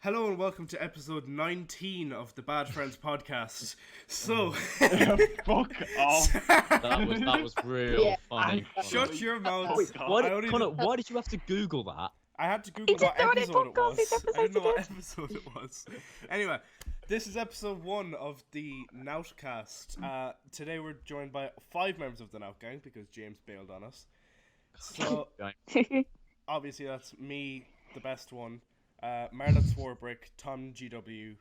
Hello and welcome to episode 19 of the Bad Friends podcast. So, fuck off. That was real funny. Shut your mouth. Wait, why did you have to Google that? I had to Google what episode it was. I didn't know what episode it was. Anyway, this is episode 1 of the NoutCast. Today we're joined by 5 members of the Nout gang because James bailed on us. So, obviously that's me, the best one. Marlon Swarbrick, Tom GW,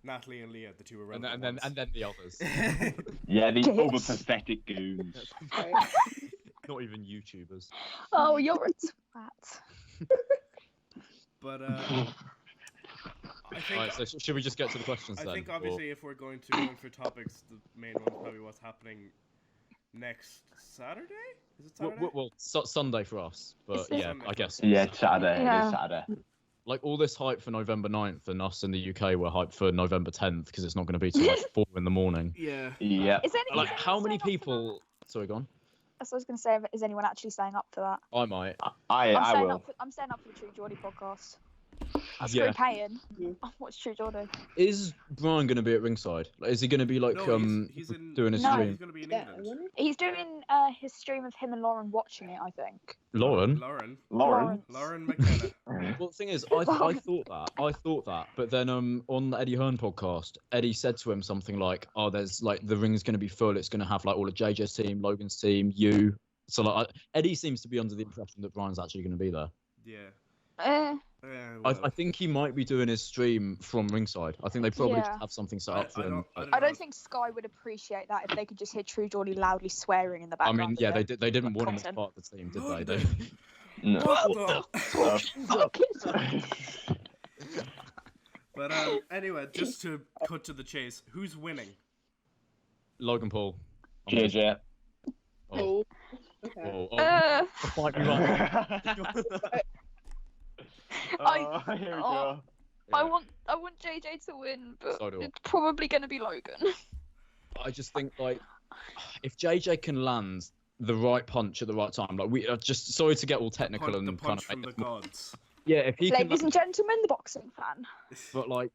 Natalie and Leah, the two irrelevant ones. And then the others. Yeah, these other pathetic goons. Not even YouTubers. Oh, you're a twat. But I think. Alright, so should we just get to the questions then? I think obviously if we're going to go in for topics, the main one is probably what's happening next Saturday. Is it Saturday? Well, Sunday for us, but yeah, I guess. Yeah, it's Saturday. Yeah. It is Saturday. Like all this hype for November 9th, and us in the UK were hyped for November 10th because it's not going to be till like 4 in the morning. Yeah. Yeah. Like how many people? Sorry, go on. That's what I was going to say. Is anyone actually staying up for that? I might. I will. I'm staying up for the True Geordie podcast. Yeah. Screw paying. I'll watch True Geordie. Is Brian going to be at ringside? Like, is he going to be like No, he's in, doing his No. stream? He's going to be in England. He's doing his stream of him and Lauren watching it, I think. Lauren? Lauren McKenna. Well, the thing is, I thought that, but then on the Eddie Hearn podcast, Eddie said to him something like, "Oh, there's like the ring's going to be full. It's going to have like all of JJ's team, Logan's team, you." So like, Eddie seems to be under the impression that Brian's actually going to be there. Yeah. I think he might be doing his stream from ringside. I think they probably Yeah. just have something set up for him. I don't think Sky would appreciate that if they could just hear True Geordie loudly swearing in the I background. mean, yeah, they didn't want him as Content. part of the team, did No, they? No. What the? But anyway, just to cut to the chase, who's winning? Logan Paul. JJ. Oh. Okay. Oh. Fight me right. Here we go. I want JJ to win, but So do I. it's probably going to be Logan. I just think like if JJ can land the right punch at the right time, like we are just sorry to get all technical The and kind punch of from the gods. yeah, if he can, Ladies and gentlemen, the boxing fan. but like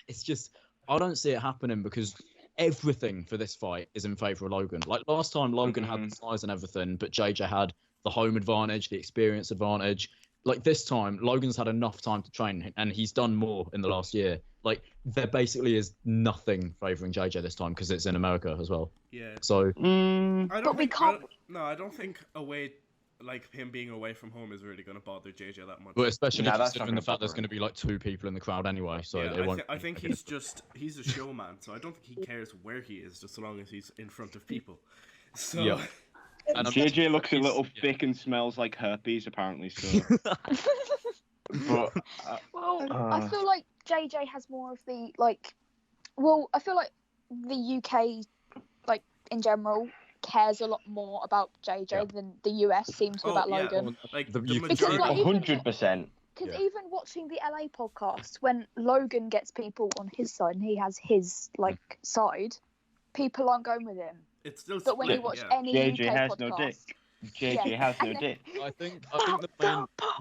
it's just I don't see it happening because everything for this fight is in favour of Logan. Like last time, Logan had the size and everything, but JJ had the home advantage, the experience advantage. Like this time, Logan's had enough time to train, and he's done more in the last year. Like there basically is nothing favouring JJ this time because it's in America as well. Yeah. So I don't we think, can't- I don't think away, like him being away from home is really going to bother JJ that much. but especially Nah, that's considering not the fact gonna there's going to be like 2 people in the crowd anyway, so Yeah, it won't. I think he's a showman, so I don't think he cares where he is, just so long as he's in front of people. So Yeah. And JJ looks a little thick and smells like herpes, apparently. So. But Well, I feel like JJ has more of the like. Well, I feel like the UK, like in general, cares a lot more about JJ than the US seems to about Logan. like The the UK majority. like, 100%. Because Yeah. even watching the LA podcast, when Logan gets people on his side and he has his like side, people aren't going with him. It's still But when you split, watch yeah. any JJ UK has podcast, no dick. JJ Yeah. has no dick. I think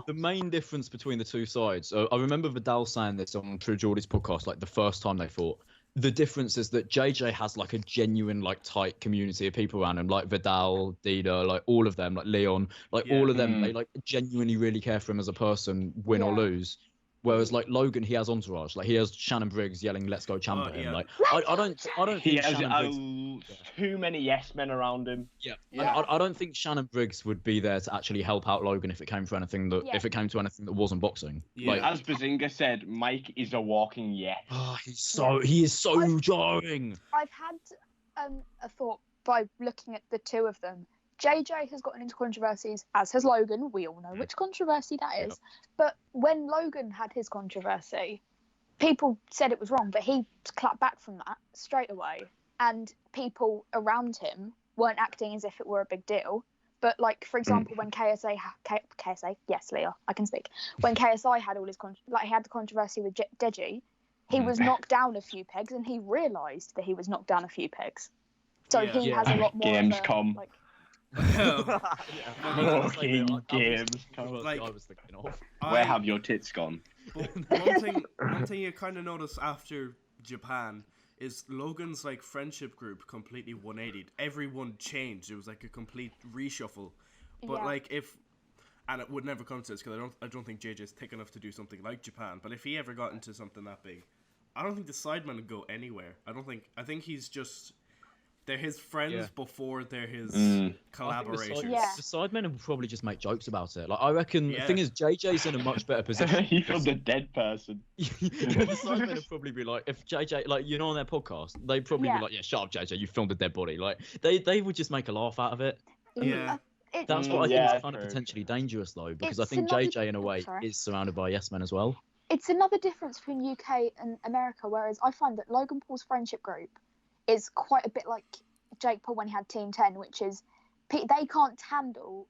the main difference between the two sides. I remember Vidal saying this on True Geordie's podcast, like the first time they fought. The difference is that JJ has like a genuine, like tight community of people around him, like Vidal, Dida, like all of them, like Leon, like Yeah. all of them. They like genuinely really care for him as a person, win or Yeah. lose. Whereas like Logan, he has entourage. Like he has Shannon Briggs yelling "Let's go, champ" at him. yeah. Like I don't He think has Shannon Briggs. too many yes men around him. Yeah, Yeah. I don't think Shannon Briggs would be there to actually help out Logan if it came to anything that Yeah. if it came to anything that wasn't boxing. Yeah. Like, As Bazinga said, Mike is a walking yes. oh, he is so jarring. I've had a thought by looking at the two of them. JJ has gotten into controversies, as has Logan. We all know which controversy that is. But when Logan had his controversy, people said it was wrong, but he clapped back from that straight away. And people around him weren't acting as if it were a big deal. But, like, for example, when KSI, yes, Leah, I can speak. When KSI had all his, he had the controversy with Deji, he was knocked down a few pegs and he realised that he was knocked down a few pegs. So Yeah. he has a lot more Gamescom. Like, Fucking games. Like, Like, I was thinking of. Where have your tits gone? But one thing you kind of notice after Japan is Logan's like friendship group completely 180'd. Everyone changed. It was like a complete reshuffle. But like and it would never come to this because I don't think JJ's thick enough to do something like Japan. But if he ever got into something that big, I don't think the Sidemen would go anywhere. I think he's just. They're his friends before they're his collaborations. The Sidemen will probably just make jokes about it. Like I reckon the thing is JJ's in a much better position. He filmed a dead person. The Sidemen would probably be like, if JJ, like on their podcast, they'd probably be like, "Yeah, shut up, JJ, you filmed a dead body." Like they would just make a laugh out of it. Yeah. That's what I think is kind of potentially dangerous though, because I think JJ in a way is surrounded by yes men as well. It's another difference between UK and America, whereas I find that Logan Paul's friendship group is quite a bit like Jake Paul when he had Team 10, which is they can't handle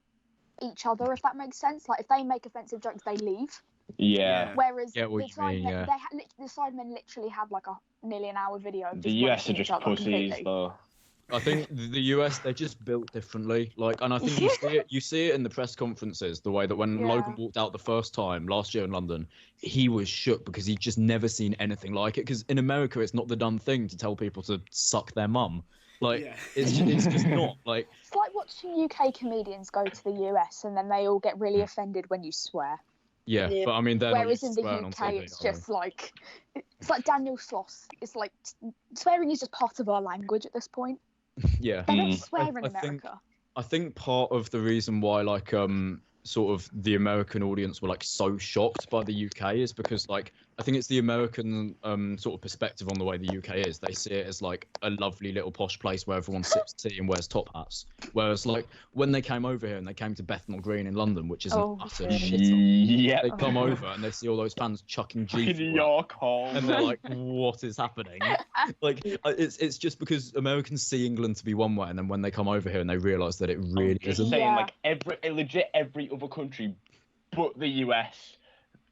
each other, if that makes sense. Like if they make offensive jokes, they leave. Yeah. Whereas the Sidemen literally had like nearly an hour video. Of the US are just pussies, though. I think the US, they're just built differently. Like, and I think you see it in the press conferences, the way that when Logan walked out the first time last year in London, he was shook because he'd just never seen anything like it. Because in America, it's not the done thing to tell people to suck their mum. Like, it's just not. Like, it's like watching UK comedians go to the US and then they all get really offended when you swear. Yeah, but I mean, whereas in the UK, it's just like it's like Daniel Sloss. It's like swearing is just part of our language at this point. Yeah, they don't swear in America. I think part of the reason why like sort of the American audience were like so shocked by the UK is because like I think it's the American sort of perspective on the way the UK is. They see it as like a lovely little posh place where everyone sips tea and wears top hats. Whereas like when they came over here and they came to Bethnal Green in London, which is an utter shithole, they come over and they see all those fans chucking G in York Hall, and they're like, "What is happening?" Like it's just because Americans see England to be one way, and then when they come over here and they realise that it really isn't. Saying like every other country, but the US.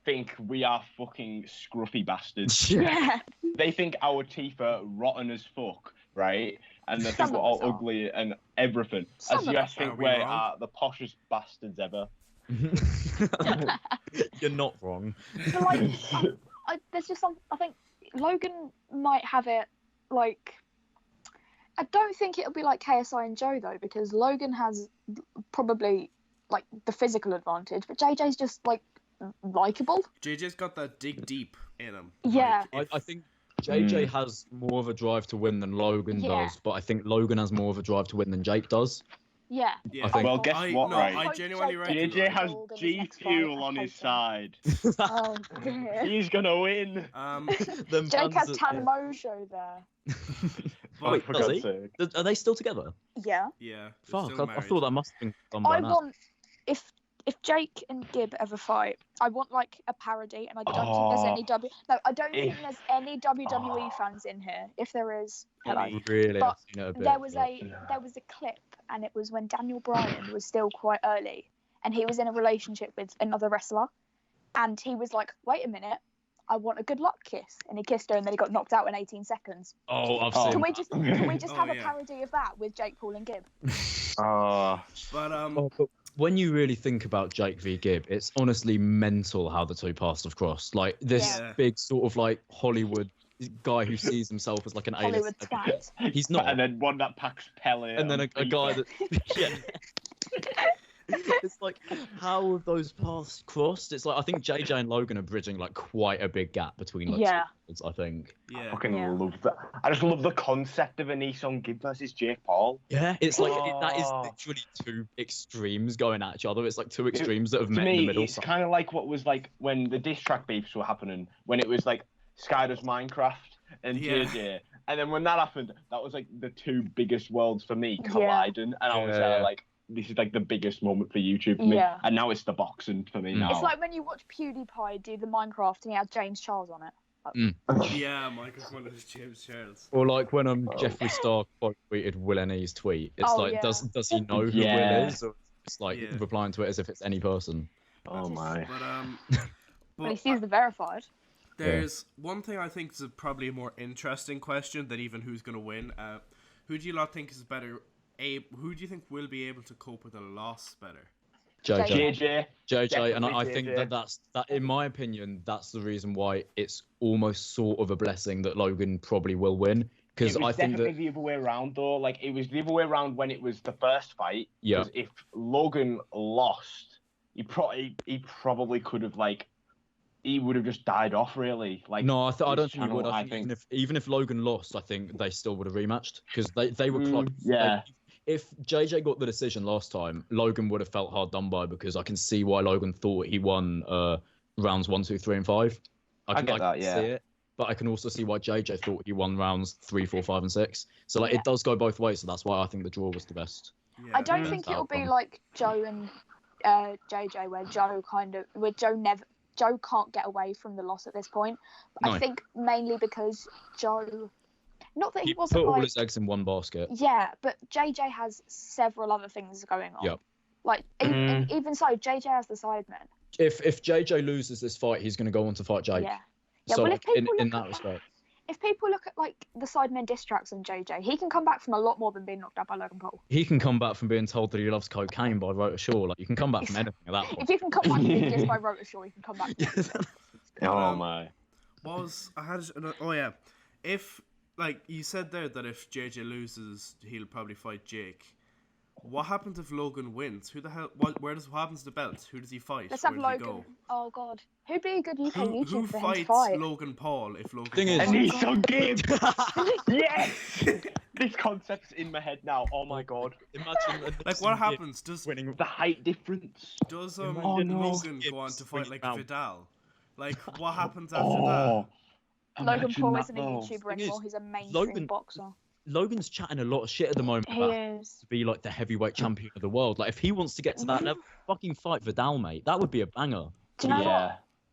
Think we are fucking scruffy bastards. Yeah. They think our teeth are rotten as fuck, right? And they think we're all ugly and everything. As US think we are the poshest bastards ever. You're not wrong. But like, there's just some. I think Logan might have it like. I don't think it'll be like KSI and Joe though, because Logan has probably like the physical advantage, but JJ's just like. Likeable. JJ's got that dig deep in him. Yeah. Like, I think JJ has more of a drive to win than Logan does, but I think Logan has more of a drive to win than Jake does. Yeah. I think. Well, guess what, right? I genuinely reckon JJ has G Fuel on his side. Oh, dear. He's gonna win. Jake has Tan Mojo there. Wait, for God's sake. Are they still together? Yeah. Yeah. Fuck, I thought that must have been done by now. Want if Jake and Gib ever fight, I want like a parody, and I don't think there's any I don't think there's any WWE fans in here. If there is, hello. Really? But there was a clip, and it was when Daniel Bryan was still quite early, and he was in a relationship with another wrestler, and he was like, "Wait a minute, I want a good luck kiss," and he kissed her, and then he got knocked out in 18 seconds. Oh, I've seen. Can we just have a parody of that with Jake Paul and Gib? But when you really think about Jake v Gib, it's honestly mental how the two paths have crossed. Like this big sort of like Hollywood guy who sees himself as like an Hollywood A-list. He's not. And then one that packs Pele. And then a guy that. Yeah. It's like, how have those paths crossed? It's like I think JJ and Logan are bridging like quite a big gap between like I think. I fucking love that. I just love the concept of a Nissan Gib versus Jake Paul. Yeah, it's like that is literally two extremes going at each other. It's like two extremes that have met in the middle. It's kind of like what was like when the diss track beefs were happening, when it was like Sky does Minecraft and JJ. And then when that happened, that was like the two biggest worlds for me colliding, and I was like, this is like the biggest moment for YouTube for me. And now it's the boxing for me now. It's like when you watch PewDiePie do the Minecraft and he has James Charles on it. Yeah, microphone is James Charles. Or like when Jeffree Star quote tweeted Will N.E.'s tweet. It's does he know who Will is? Or it's like replying to it as if it's any person. Oh my. But he sees the verified. There's one thing I think is probably a more interesting question than even who's going to win. Who do you lot think is better? Who do you think will be able to cope with a loss better? JJ. JJ, and I Definitely think JJ. that's in my opinion, that's the reason why it's almost sort of a blessing that Logan probably will win. Because It was I think definitely that the other way around, though. Like, it was the other way around when it was the first fight. Yeah. 'Cause if Logan lost, he probably could have, like, he would have just died off, really. Like, no, I his don't think he channel, would. I think even if Logan lost, I think they still would have rematched because they were close. Yeah. If JJ got the decision last time, Logan would have felt hard done by because I can see why Logan thought he won rounds 1, 2, 3, and 5. I can see it, but I can also see why JJ thought he won rounds 3, 4, 5, and 6. So it does go both ways. So that's why I think the draw was the best. Yeah. I don't think it'll be like Joe and JJ, where Joe can't get away from the loss at this point. No. I think mainly because Joe, not that he He wasn't put all like, his eggs in one basket. yeah, but JJ has several other things going on. Yep. Like even so, JJ has the Sidemen. If JJ loses this fight, he's going to go on to fight Jake. Yeah. So well, if people in look that at respect, if people look at like the Sidemen diss tracks on JJ, he can come back from a lot more than being knocked out by Logan Paul. he can come back from being told that he loves cocaine by Rota Shaw. Like you can come back from anything at that point. If you can come back from being dissed by Rota Shaw, you can come back. Oh, my. If like you said there that if JJ loses, he'll probably fight Jake. What happens if Logan wins? Who the hell? What happens to the belts? Who does he fight? Let's Where have does he Logan. go? Oh God, who'd be a good UK Who YouTuber for him to fights fight? Logan Paul if Logan? Thing Paul is- And he's God. so game. Yes. This concept's in my head now. Oh my God. Imagine like what happens? Does winning. The height difference. Logan no. go on to fight like Round. Vidal? Like what happens after that? Logan imagine Paul that, isn't a though. YouTuber Thing anymore. is, He's a mainstream Logan- boxer. Logan's chatting a lot of shit at the moment He about is. to be like the heavyweight champion of the world. Like if he wants to get to that level, fucking fight Vidal, mate. That would be a banger. Do you know what? Yeah.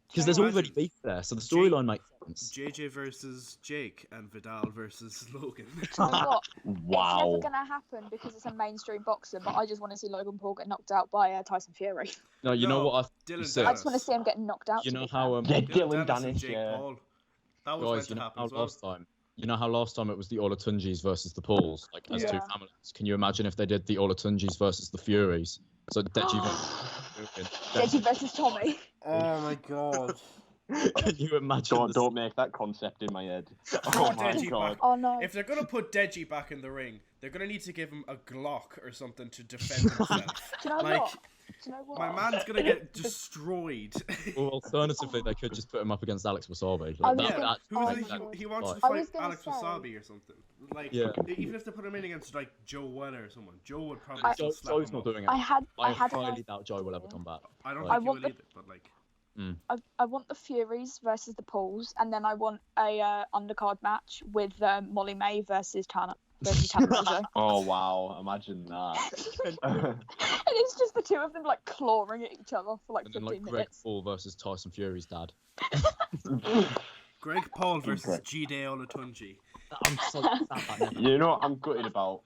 Because there's Imagine already beef there, so the storyline makes sense. JJ versus Jake and Vidal versus Logan. Do you know what? Wow. It's never gonna happen because it's a mainstream boxer. But I just want to see Logan Paul get knocked out by Tyson Fury. No, you know No, what? Dylan said- I just want to see him get knocked out. You to know be how fair. Yeah, Dylan Dylan Dennis and Dennis, Jake yeah. Paul. That was guys, meant you to know happen how as well. last time. You know how last time it was the Olatunjis versus the Pauls, like as two Yeah. families. Can you imagine if they did the Olatunjis versus the Furies? So Deji Deji versus Tommy. Oh my god. Can you imagine? Don't make that concept in my head. Throw Oh my Deji God. back. Oh no. If they're gonna put Deji back in the ring, they're gonna need to give him a Glock or something to defend himself. Do you know like, what? Do you know what? my man's gonna get destroyed. Or alternatively, they could just put him up against Alex Wasabi. I Like, was that, gonna- that, Who Oh is my it? God. He wants to I fight was gonna Alex say- Wasabi or something. Like, Yeah. even if they put him in against like Joe Weller or someone, Joe would probably I- still slap Joe's him not up. doing it. I had I an highly doubt Joe will ever come back. I don't I think he want will the- either, but like, I want the Furies versus the Pauls, and then I want a undercard match with Molly May versus Tana Mongeau. Oh wow, imagine that. And it's just the two of them like clawing at each other for like And then 15 like Greg minutes. Paul versus Tyson Fury's dad. Greg Paul versus Incorrect. Jide Olatunji. I'm so sad that never. You know what I'm gutted about?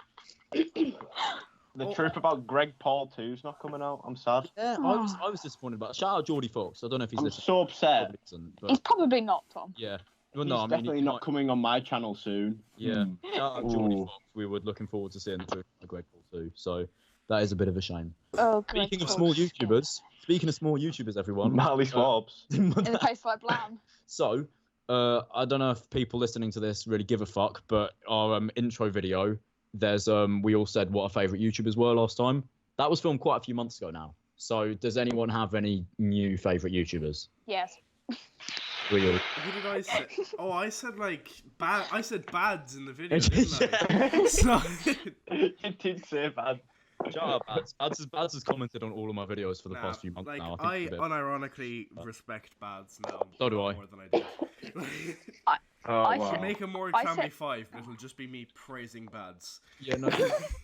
The truth about Greg Paul 2's not coming out. I'm sad. Yeah, I was disappointed about it. Shout out Geordie Fox. I don't know if he's I'm listening. so upset. Probably isn't, but He's probably not, Tom. yeah. Well, He's no, I mean, definitely he not might- coming on my channel soon. Yeah, shout out Geordie Ooh. Fox. We were looking forward to seeing the truth of Greg Paul too. So that is a bit of a shame. Oh, Greg Speaking of Paul. small YouTubers, everyone. Marley Swabs. In the place like Blam. So, I don't know if people listening to this really give a fuck, but our intro video, there's we all said what our favourite YouTubers were last time. That was filmed quite a few months ago now. So, does anyone have any new favourite YouTubers? Yes. Real. Who did I say? Oh, I said like bad. I said bads in the video, didn't I? So, You did say bad. Shout out Bads. Bads has commented on all of my videos for the past few months like now. I think it's a bit- unironically respect bads now. So do I. More than I did. Oh, I wow. said- Make a more I family said- 5, but it'll just be me praising bads. Yeah, no,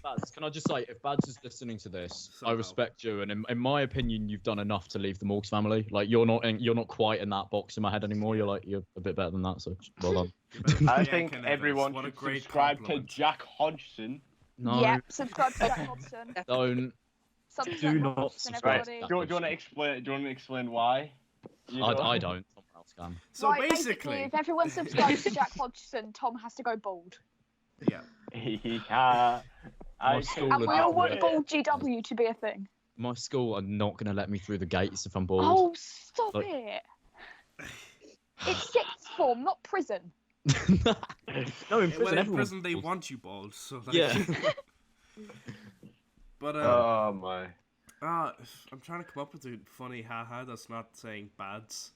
Bads, can I just say, if Bads is listening to this, I Somehow. respect you, and in my opinion, you've done enough to leave the Morgs family. Like, you're not quite in that box in my head anymore. You're a bit better than that, so well done. You're better than I Bianca think Neves. everyone What a should great subscribe compliment. to Jack Hodgson. No, Yep. Subscribe to Jack Hodgson. don't. Sub to Do Jack not Hodgson, subscribe. everybody. Right. Do you want to explain? Do you want to explain why? You I don't. Someone else can. So Right, basically, if everyone subscribes to Jack Hodgson, Tom has to go bald. yeah. Yeah. My I stool And we all Yeah. want bald GW to be a thing. my school are not going to let me through the gates if I'm bored. Oh, stop Like- it! It's sixth form, not prison. No, in Well, prison, in everyone. prison they want you bald, so like... Yeah. But Oh my. I'm trying to come up with a funny haha that's not saying bads.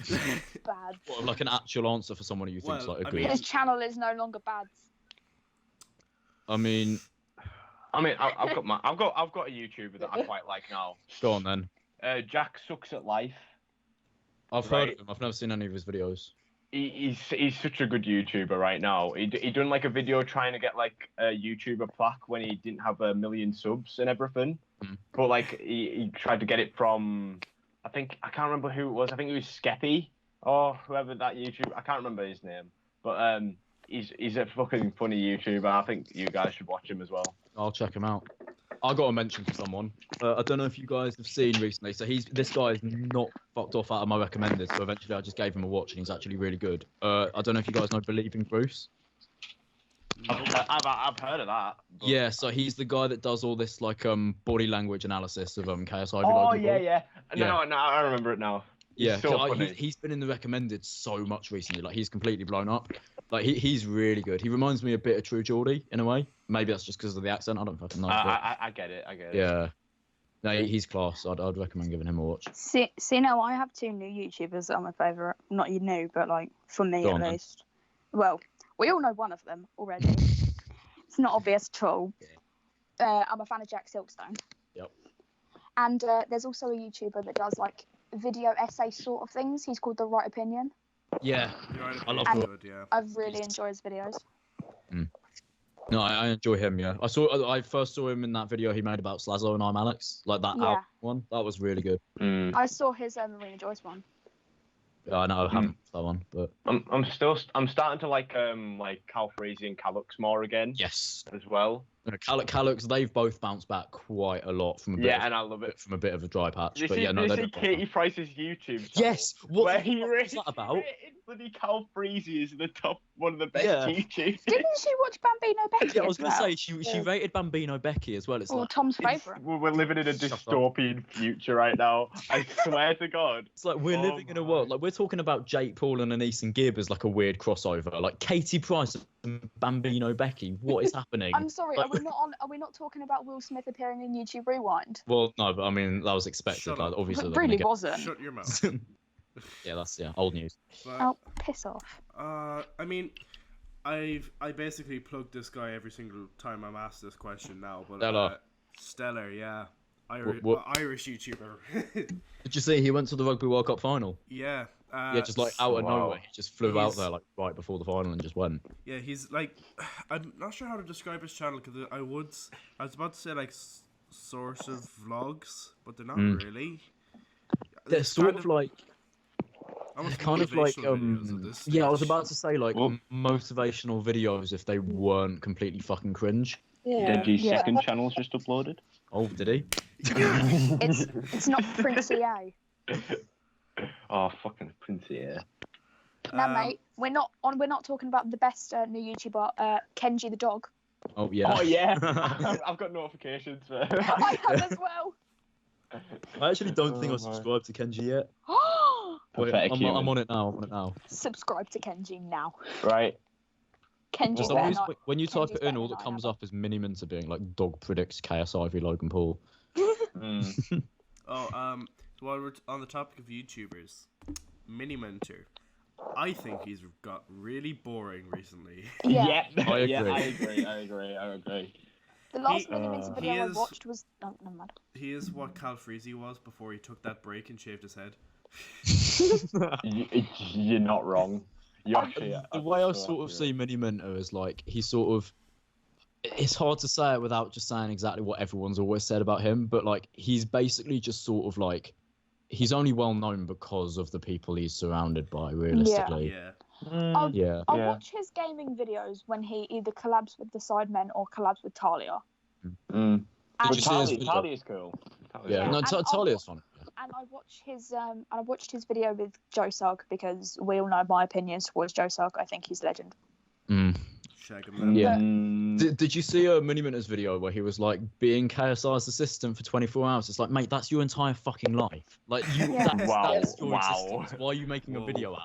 Bad. What, like an actual answer for someone who you think's Well, like I a good. mean- His channel is no longer bad. I mean, I've got a YouTuber that I quite like now. go on then. Jack Sucks at Life. I've Right. heard of him. I've never seen any of his videos. He's such a good YouTuber right now. He done like a video trying to get like a YouTuber plaque when he didn't have 1 million subs and everything. Mm. But like he tried to get it from, I can't remember who it was. I think it was Skeppy or whoever that YouTuber. I can't remember his name. But he's a fucking funny YouTuber. I think you guys should watch him as well. I'll check him out. I got a mention for someone. I don't know if you guys have seen recently. So this guy is not fucked off out of my recommended. So eventually I just gave him a watch and he's actually really good. I don't know if you guys know Believing Bruce. I've heard of that. But... Yeah, so he's the guy that does all this like body language analysis of KSI. Oh Logan Paul. yeah. Yeah. No, I remember it now. Yeah, so funny. he's been in the recommended so much recently. Like he's completely blown up. Like he's really good. He reminds me a bit of True Geordie in a way. Maybe that's just because of the accent. I don't fucking know. I get it. Yeah. No, he's class. I'd recommend giving him a watch. See now, I have two new YouTubers that are my favourite. Not you new, but like for me Go at on, then. least. Well, we all know one of them already. It's not obvious at all. I'm a fan of Jack Silkstone. Yep. And there's also a YouTuber that does like video essay sort of things. He's called The Right Opinion. Yeah. You're right, I love it's that. good, yeah. I've really enjoyed his videos. No, I enjoy him. Yeah, I first saw him in that video he made about Slazzo and I'm Alex, like that Yeah. album one. That was really good. I saw his Marina Joyce one. Yeah, I know I haven't watched that one, but I'm starting to like Cal Freezy and Callux more again yes, as well. Callux, they've both bounced back quite a lot from a bit And I love it. from a bit of a dry patch. Did But you yeah, no, see they're Katie Price's YouTube channel? yes. What Where the he fuck rated, was that about? bloody Cal Freezy is the top, one of the best Yeah. YouTubers. Didn't she watch Bambino Becky? Yeah, I was as gonna well? say she rated Bambino Becky as well. It's Or like Tom's favourite. We're living in a Shut up. dystopian future right now. I swear to God. it's like we're Oh living in a my. world like we're talking about Jake Paul and Anise and Gibb as like a weird crossover. Like Katie Price and Bambino Becky. What is happening? I'm sorry, Like- are we not talking about Will Smith appearing in YouTube Rewind? Well, no, but I mean that was expected. Shut Like, up. obviously, It they're really gonna wasn't. Shut your mouth. Yeah, that's old news. But, Oh, piss off. I mean, I basically plug this guy every single time I'm asked this question now. But Stellar. Stellar, yeah, Irish YouTuber. Did you see he went to the Rugby World Cup final? Yeah. Yeah, just like out of wow. nowhere, he just flew out He's- there like right before the final and just went. Yeah, he's like, I'm not sure how to describe his channel because I was about to say like source of vlogs, but they're not really. They're It's sort kind of like, almost kind of like motivational videos at this yeah, I was stage. about to say like Well- motivational videos if they weren't completely fucking cringe. Deji's Yeah. second channel's just uploaded. Oh, did he? It's not Princey A. Oh, fucking Princey, yeah. No, mate, we're not talking about the best new YouTuber, Kenji the dog. Oh yeah. Oh, yeah. I've got notifications for I have as well. I actually don't think Oh, I subscribed to Kenji yet. Wait, Pathetic I'm human. on it now. Subscribe to Kenji now. Right. Kenji's Just better always, not. when you type Kenji's it in, better all than that I comes am. up is Miniminter being like dog predicts KSI v Logan Paul. Mm. Oh, so while we're on the topic of YouTubers, Mini Mentor, I think he's got really boring recently. Yeah. I Yeah, agree. I agree. The last He- Miniminter he video I is- watched was. Oh, never mind. He is what Cal Freezy was before he took that break and shaved his head. You're not wrong. You actually, The way I sort of see Miniminter is like he sort of. It's hard to say it without just saying exactly what everyone's always said about him, but like he's basically just sort of like he's only well known because of the people he's surrounded by. Realistically, Yeah. I'll yeah. I'll Yeah. watch his gaming videos when he either collabs with the Sidemen or collabs with Talia. Did And, you see his video? Talia's cool. Yeah, no, And I'll- Talia's fun. and I watched his video with Joe Sugg because we all know my opinions towards Joe Sugg. I think he's a legend. Mm. Shagging them. Yeah. Did you see a Miniminter's video where he was like being KSI's assistant for 24 hours? It's like, mate, that's your entire fucking life. Like, you. Yeah. That's your Wow. existence. Why are you making a video out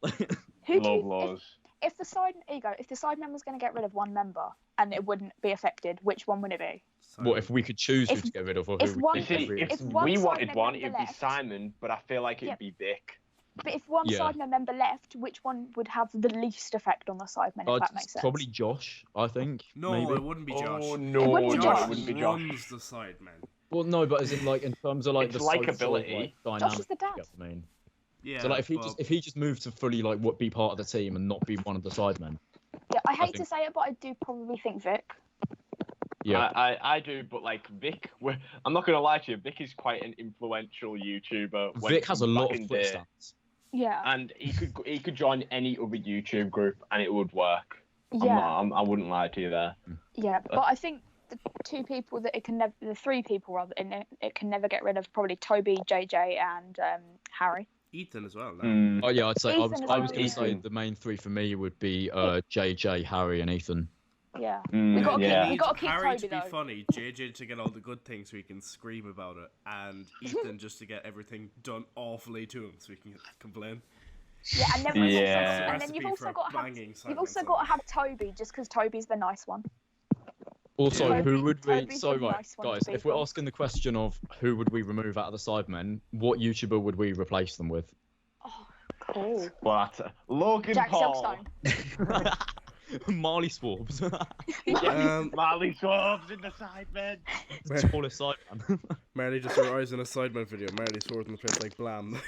of that? Who do Love you, laws. if the side if the Sidemen was going to get rid of one member and it wouldn't be affected, which one would it be? What if we could choose who If- to get rid of, or if who one- we You think see, every- if one we Sidemen wanted one, member it'd be left- Simon, but I feel like it'd Yep. be Vic. But if one Yeah. Sidemen member left, which one would have the least effect on the Sidemen, if that makes sense? Probably Josh, I think. No, maybe. it wouldn't be Josh. Oh It no, wouldn't be no, Josh. it wouldn't be Josh. runs the Sidemen. Well, no, but as in like in terms of like It's the social, likability. like, Josh dynamic. is the dad. you get what I mean, Yeah. so like but if he just moved to fully like be part of the team and not be one of the sidemen. Yeah, I hate to think- say it, but I do probably think Vic. Yeah. I do, but like Vic, I'm not gonna lie to you. Vic is quite an influential YouTuber. when Vic has a lot back of in day. footsteps. Yeah. And he could join any other YouTube group and it would work. Yeah. I wouldn't lie to you there. Yeah, but I think the two people that it can never, the three people rather, it can never get rid of probably Toby, JJ, and Harry. Ethan as well. No? Mm. Oh yeah, I'd say I was Ethan is going to only- say the main three for me would be JJ, Harry, and Ethan. Yeah. Mm, We gotta yeah. keep- we gotta keep Harry Toby, to be though. funny, JJ to get all the good things so he can scream about it, and Ethan just to get everything done awfully to him so he can complain. Yeah, and then, Yeah. and then you've Recipe also for got to have banging you've also Sidemen got to songs. have Toby just because Toby's the nice one. Also, Toby- who would we? Toby's So a right, nice one to guys, be if we're from. asking the question of who would we remove out of the sidemen, what YouTuber would we replace them with? Oh, cool. Well, that's Logan Jack Paul. Silkstone. Marley Swabs, Marley Swabs in the Sidemen. the tallest sideman. Marley just arrives in a Sidemen video. Marley swords in the place like blam.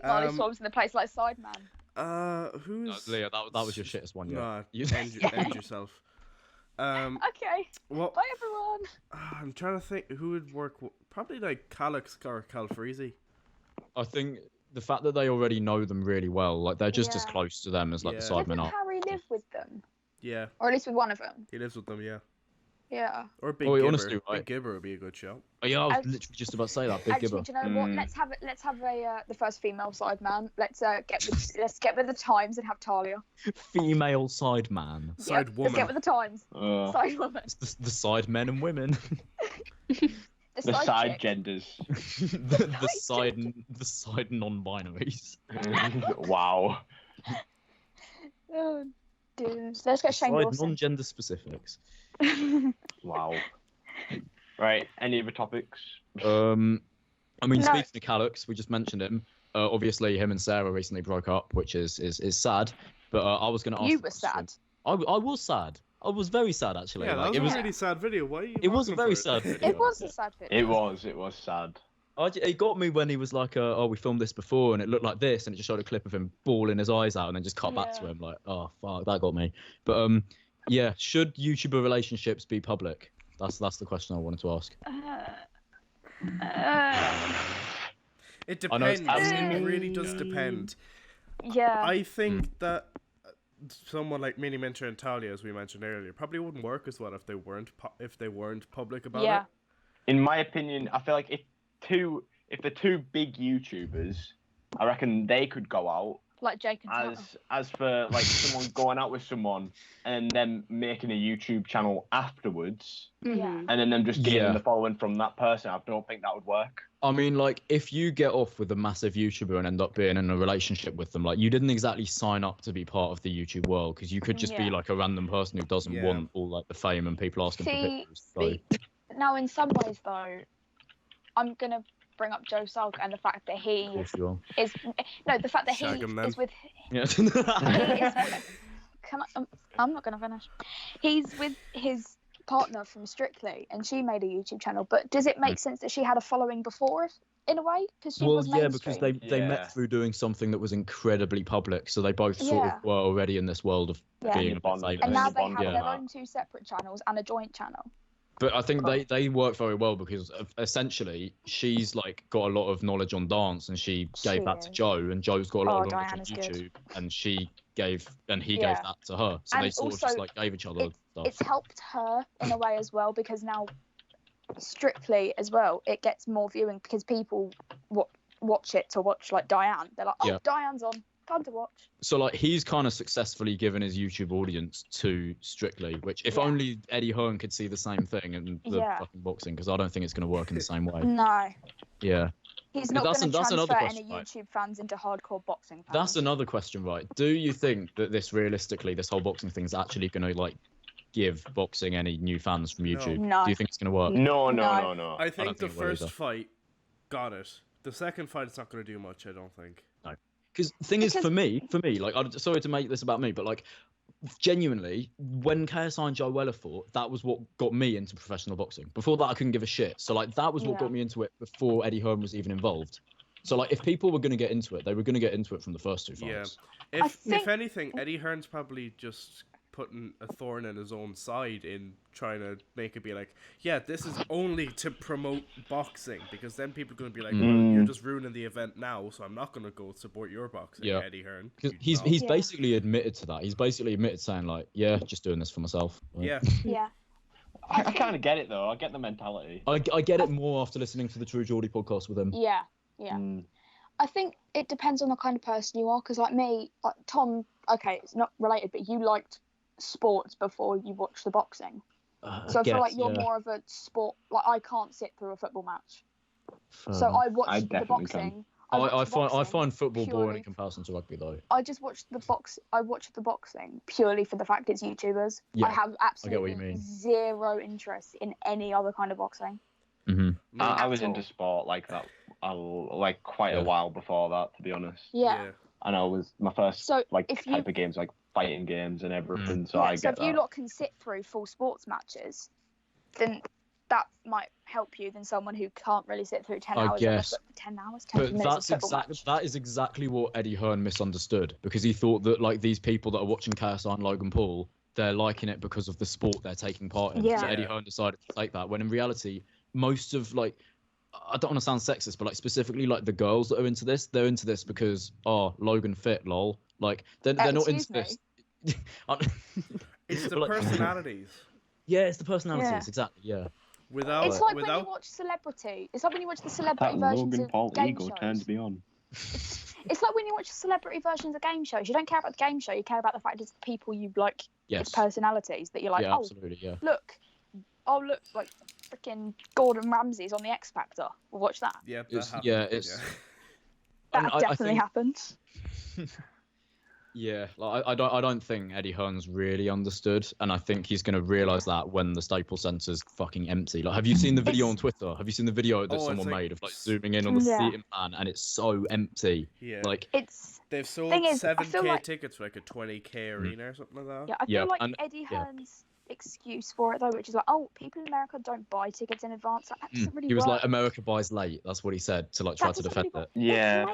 Marley Swabs in the place like Sideman. Who's Leah, that was your shittest one, yeah. Nah, You- end yourself. Okay. What? Bye everyone. I'm trying to think who would work. Probably like Callux or Calfreezy. I think the fact that they already know them really well, like they're just as Yeah. close to them as like the Yeah. sidemen Doesn't are. Harry live with them? Yeah, Or at least with one of them? he lives with them. Yeah, Yeah. or Big Oh, Gibber. honestly, right. Big Gibber would be a good shout. Oh, yeah, I was As- literally just about to say that. Big Actually, Gibber. do you know what? Let's have the first female Sideman. Let's get with the times and have Talia. Female sideman. Side Yep, Let's woman. get with the times. Side woman. It's the sidemen and women. The side chick. genders. the side non-binaries. Wow. Oh, dear. Let's get Shane Side Dawson. non-gender specifics. Wow. Right. Any other topics? I mean, No. speaking of Callux, we just mentioned him. Obviously, him and Sarah recently broke up, which is sad. But I was going to ask. You the were question. sad. I was sad. I was very sad actually. Yeah, that Like, was it was. a really sad video. Why? Are you It was a mocking very for sad video. It was a sad video. It was sad. It got me when he was like, "Oh, we filmed this before, and it looked like this," and it just showed a clip of him bawling his eyes out, and then just cut back to Yeah. him. Like, oh fuck, that got me. But yeah, should YouTuber relationships be public? That's the question I wanted to ask. It I know it's depends. It absolutely- really does depend. Yeah. I think that someone like Mini Minter and Talia, as we mentioned earlier, probably wouldn't work as well if they weren't public about Yeah. it. In my opinion, I feel like if the two big YouTubers, I reckon they could go out. Like Jake and Tara. As for like someone going out with someone and then making a YouTube channel afterwards, Yeah. and then them just getting Yeah. the following from that person, I don't think that would work. I mean, like, if you get off with a massive YouTuber and end up being in a relationship with them, like, you didn't exactly sign up to be part of the YouTube world, because you could just be Yeah. like a random person who doesn't Yeah. want all like the fame and people asking for See, pictures. So, Now, in some ways, though, I'm gonna bring up Joe Sulk and the fact that he of course you are. is the fact that he Shag him then. is with. Yeah. He is, come on, I'm not gonna finish. He's with his partner from Strictly, and she made a YouTube channel. But does it make sense that she had a following before, in a way, because she Well, was yeah, mainstream? because they Yeah. met through doing something that was incredibly public, so they both sort Yeah. of were already in this world of Yeah. being a bit Bond. famous. And now they Bond, have yeah. their own two separate channels and a joint channel. But I think they work very well because essentially she's like got a lot of knowledge on dance, and she gave that to is. Joe, and Joe's got a lot Oh, of knowledge Diana's on good. YouTube, and he gave Yeah. that to her. So And they sort of just also, like gave each other stuff. It's helped her in a way as well, because now Strictly as well, it gets more viewing because people watch it to watch like Diane. They're like, oh, Yeah. Diane's on. fun to watch. So like he's kind of successfully given his YouTube audience to Strictly, which if Yeah. only Eddie Hearn could see the same thing in the Yeah. fucking boxing, because I don't think it's going to work in the same way. No, Yeah. he's But not that's going to another transfer any question, right? YouTube fans into hardcore boxing fans. That's another question, right? Do you think that this whole boxing thing is actually going to like give boxing any new fans from YouTube? No. Do you think it's going to work? No. I think don't the think it will first either. fight got it. The second fight, it's not going to do much, I don't think. No. Because the thing is, for me, like, sorry to make this about me, but like, genuinely, when KSI and Joe Weller fought, that was what got me into professional boxing. Before that, I couldn't give a shit. So like, that was what got me into it before Eddie Hearn was even involved. So like, if people were going to get into it, they were going to get into it from the first two fights. Yeah. If think- anything, Eddie Hearn's probably just putting a thorn in his own side in trying to make it be like, yeah, this is only to promote boxing, because then people are going to be like, well, you're just ruining the event now, so I'm not going to go support your boxing, Eddie Hearn. Because he's basically admitted to that. He's basically admitted saying like, yeah, just doing this for myself. Yeah. Yeah. I kind of get it though. I get the mentality. I get it more after listening to the True Geordie podcast with him. Yeah. I think it depends on the kind of person you are, because like me, like Tom, okay, it's not related, but you liked sports before you watched the boxing. So I feel like you're more of a sport, like I can't sit through a football match. So I watched the boxing. I find football boring in comparison to rugby though. I just watched I watched the boxing purely for the fact it's YouTubers. Yeah, I have absolutely mean. zero interest in any other kind of boxing. Mm-hmm. I was into sport like that, like quite a while before that, to be honest. Yeah. And I was my first So like if type of games like fighting games and everything. So yeah, I so get if that. you lot can sit through full sports matches, then that might help you than someone who can't really sit through 10 hours. 10 hours, 10 But minutes of football match. that is exactly what Eddie Hearn misunderstood, because he thought that like these people that are watching KSI and Logan Paul, they're liking it because of the sport they're taking part in. Yeah. So Eddie Hearn decided to take that, when in reality, most of like, I don't want to sound sexist, but like specifically like the girls that are into this, they're into this because Logan fit, lol. Like they're not into this. It's the personalities. Yeah, it's the personalities, exactly. Yeah. It's like when you watch Celebrity. It's like when you watch the celebrity that versions Logan of Paul game ego shows. turned me on. It's like when you watch celebrity versions of game shows. You don't care about the game show. You care about the fact it's the people you like, Yes. it's personalities that you're like, Yeah, absolutely. Yeah. look, like freaking Gordon Ramsay's on the X Factor. We'll watch that. Yeah, That definitely happened. Yeah, like I don't think Eddie Hearn's really understood, and I think he's going to realise that when the Staples Centre's fucking empty. Like, have you seen the video on Twitter? Have you seen the video that someone made of like zooming in on the seating plan, and it's so empty? Yeah. Like they've sold 7K tickets for like a 20K arena or something like that. Yeah, I feel like Eddie Hearn's excuse for it though, which is like, people in America don't buy tickets in advance. That doesn't really He was work. like, America buys late. That's what he said to like try to defend it. Yeah,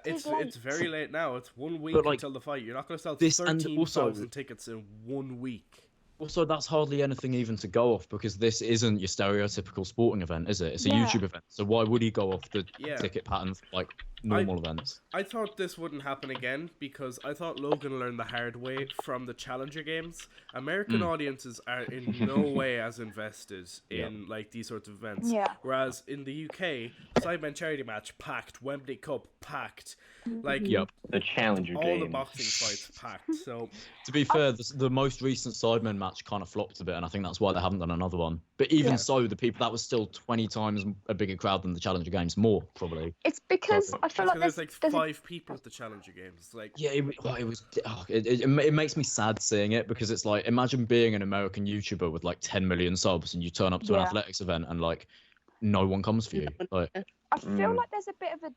it's very late now. It's 1 week until the fight. You're not going to sell 13,000 tickets in 1 week. Also, that's hardly anything even to go off, because this isn't your stereotypical sporting event, is it? It's a YouTube event. So why would he go off the ticket patterns like normal events? I thought this wouldn't happen again, because I thought Logan learned the hard way from the Challenger Games. American audiences are in no way as invested in like these sorts of events. Yeah. Whereas in the UK, Sidemen Charity Match packed, Wembley Cup packed, like the Challenger all Games. the boxing fights packed. So to be fair, the most recent Sidemen match kind of flopped a bit, and I think that's why they haven't done another one. But even so, the people, that was still 20 times a bigger crowd than the Challenger Games, more probably. It's because I feel like there's like 5 people at the Challenger Games. Like it makes me sad seeing it, because it's like, imagine being an American YouTuber with like 10 million subs, and you turn up to an athletics event and like no one comes for you. Like, I feel like there's a bit of a,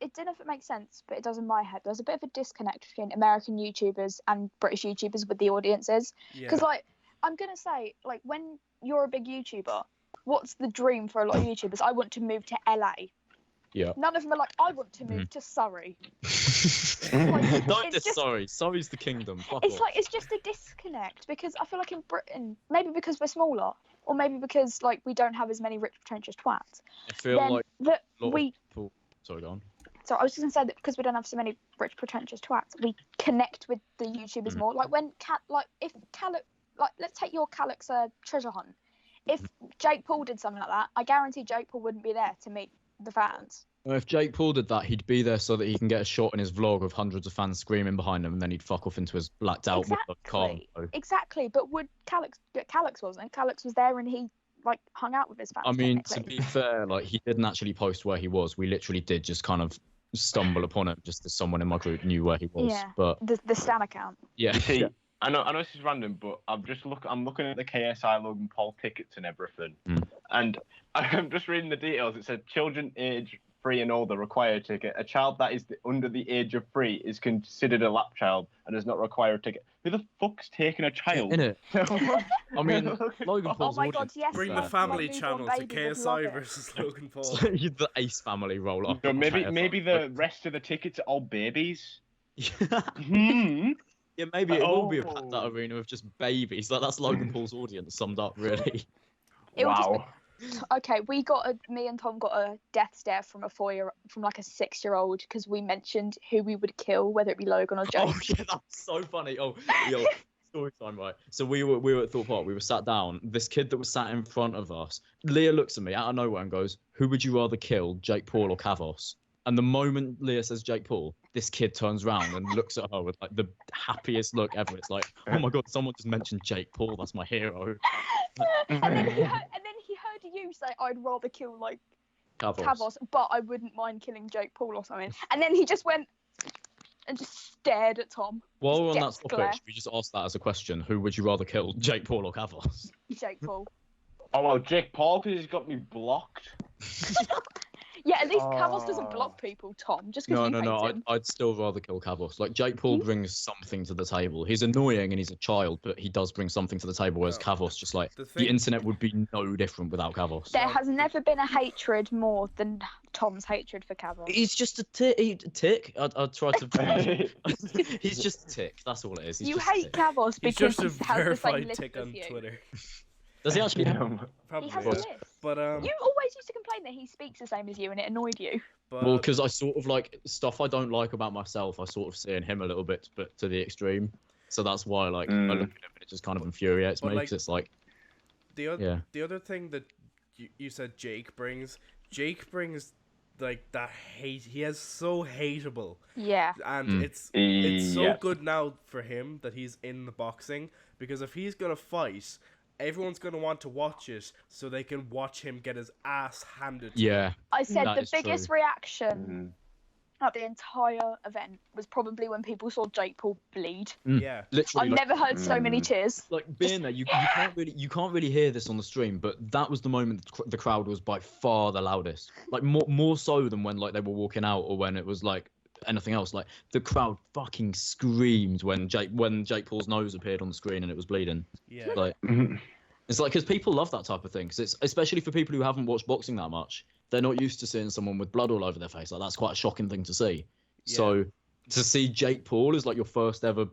I don't know if it makes sense, but it does in my head. There's a bit of a disconnect between American YouTubers and British YouTubers with the audiences. Because like, I'm gonna say, like, when you're a big YouTuber, what's the dream for a lot of YouTubers? I want to move to LA. Yeah. None of them are like, I want to move to Surrey. Surrey's the kingdom. It's just a disconnect, because I feel like in Britain, maybe because we're smaller, or maybe because like we don't have as many rich pretentious twats. I feel people... Sorry, go on. So I was just gonna say that because we don't have so many rich pretentious twats, we connect with the YouTubers more. Like when if Callux, like let's take your Callux treasure hunt. If Jake Paul did something like that, I guarantee Jake Paul wouldn't be there to meet the fans. If Jake Paul did that, he'd be there so that he can get a shot in his vlog of hundreds of fans screaming behind him, and then he'd fuck off into his blacked out with the car. Exactly, but would Callux wasn't? Callux was there and he like hung out with his fans. I mean, to be fair, like he didn't actually post where he was. We literally did just kind of stumble upon it, just as someone in my group knew where he was. Yeah, but the Stan account. Yeah. See, I know this is random, but I'm looking at the KSI Logan Paul tickets and everything, and I'm just reading the details. It said children age 3 and older require a ticket. A child that is under the age of 3 is considered a lap child and does not require a ticket. Who the fuck's taking a child? In it. I mean, Logan Paul's Oh my God, yes. Bring the family channel to KSI versus Logan Paul. The Ace family roll up. No, maybe the rest of the tickets are all babies. Yeah, maybe it will be a packed out arena with just babies. Like that's Logan Paul's audience summed up, really. Wow. Okay, me and Tom got a death stare from like a 6-year-old because we mentioned who we would kill, whether it be Logan or Jake. Oh yeah, that's so funny. Oh, yo, story time, right? So we were at Thorpe Park. We were sat down. This kid that was sat in front of us, Leah looks at me out of nowhere and goes, "Who would you rather kill, Jake Paul or Kavos?" And the moment Leah says Jake Paul, this kid turns around and looks at her with like the happiest look ever. It's like, oh my God, someone just mentioned Jake Paul. That's my hero. and then he heard you say, "I'd rather kill like Kavos, but I wouldn't mind killing Jake Paul or something." And then he just went and just stared at Tom. While we're on that topic, should we just ask that as a question? Who would you rather kill, Jake Paul or Kavos? Jake Paul. Oh well, Jake Paul because he's got me blocked. Yeah, at least Kavos doesn't block people, Tom. Just because No. I'd still rather kill Kavos. Like Jake Paul brings something to the table. He's annoying and he's a child, but he does bring something to the table. Whereas Kavos, just like the internet would be no different without Kavos. There has never been a hatred more than Tom's hatred for Kavos. He's just a tick. I'd try to. He's just a tick. That's all it is. You hate Kavos because he's just a verified tick on Twitter. Does he actually? Probably. He has a list. But you always used to complain that he speaks the same as you, and it annoyed you. Well, because I sort of like stuff I don't like about myself. I sort of see in him a little bit, but to the extreme. So that's why, like, I look at him and it just kind of infuriates me because it's like. The other thing that you said Jake brings like that hate. He is so hateable. Yeah. And it's so good now for him that he's in the boxing, because if he's gonna fight, everyone's going to want to watch it so they can watch him get his ass handed to him. I said the biggest reaction at the entire event was probably when people saw Jake Paul bleed. Yeah. Literally. I've never heard so many cheers. Like being there, you can't really hear this on the stream, but that was the moment the crowd was by far the loudest. Like more so than when like they were walking out or when it was like anything else. Like the crowd fucking screamed when Jake Paul's nose appeared on the screen and it was bleeding. Yeah. Like it's like because people love that type of thing. Because it's especially for people who haven't watched boxing that much. They're not used to seeing someone with blood all over their face. Like that's quite a shocking thing to see. Yeah. So to see Jake Paul as like your first ever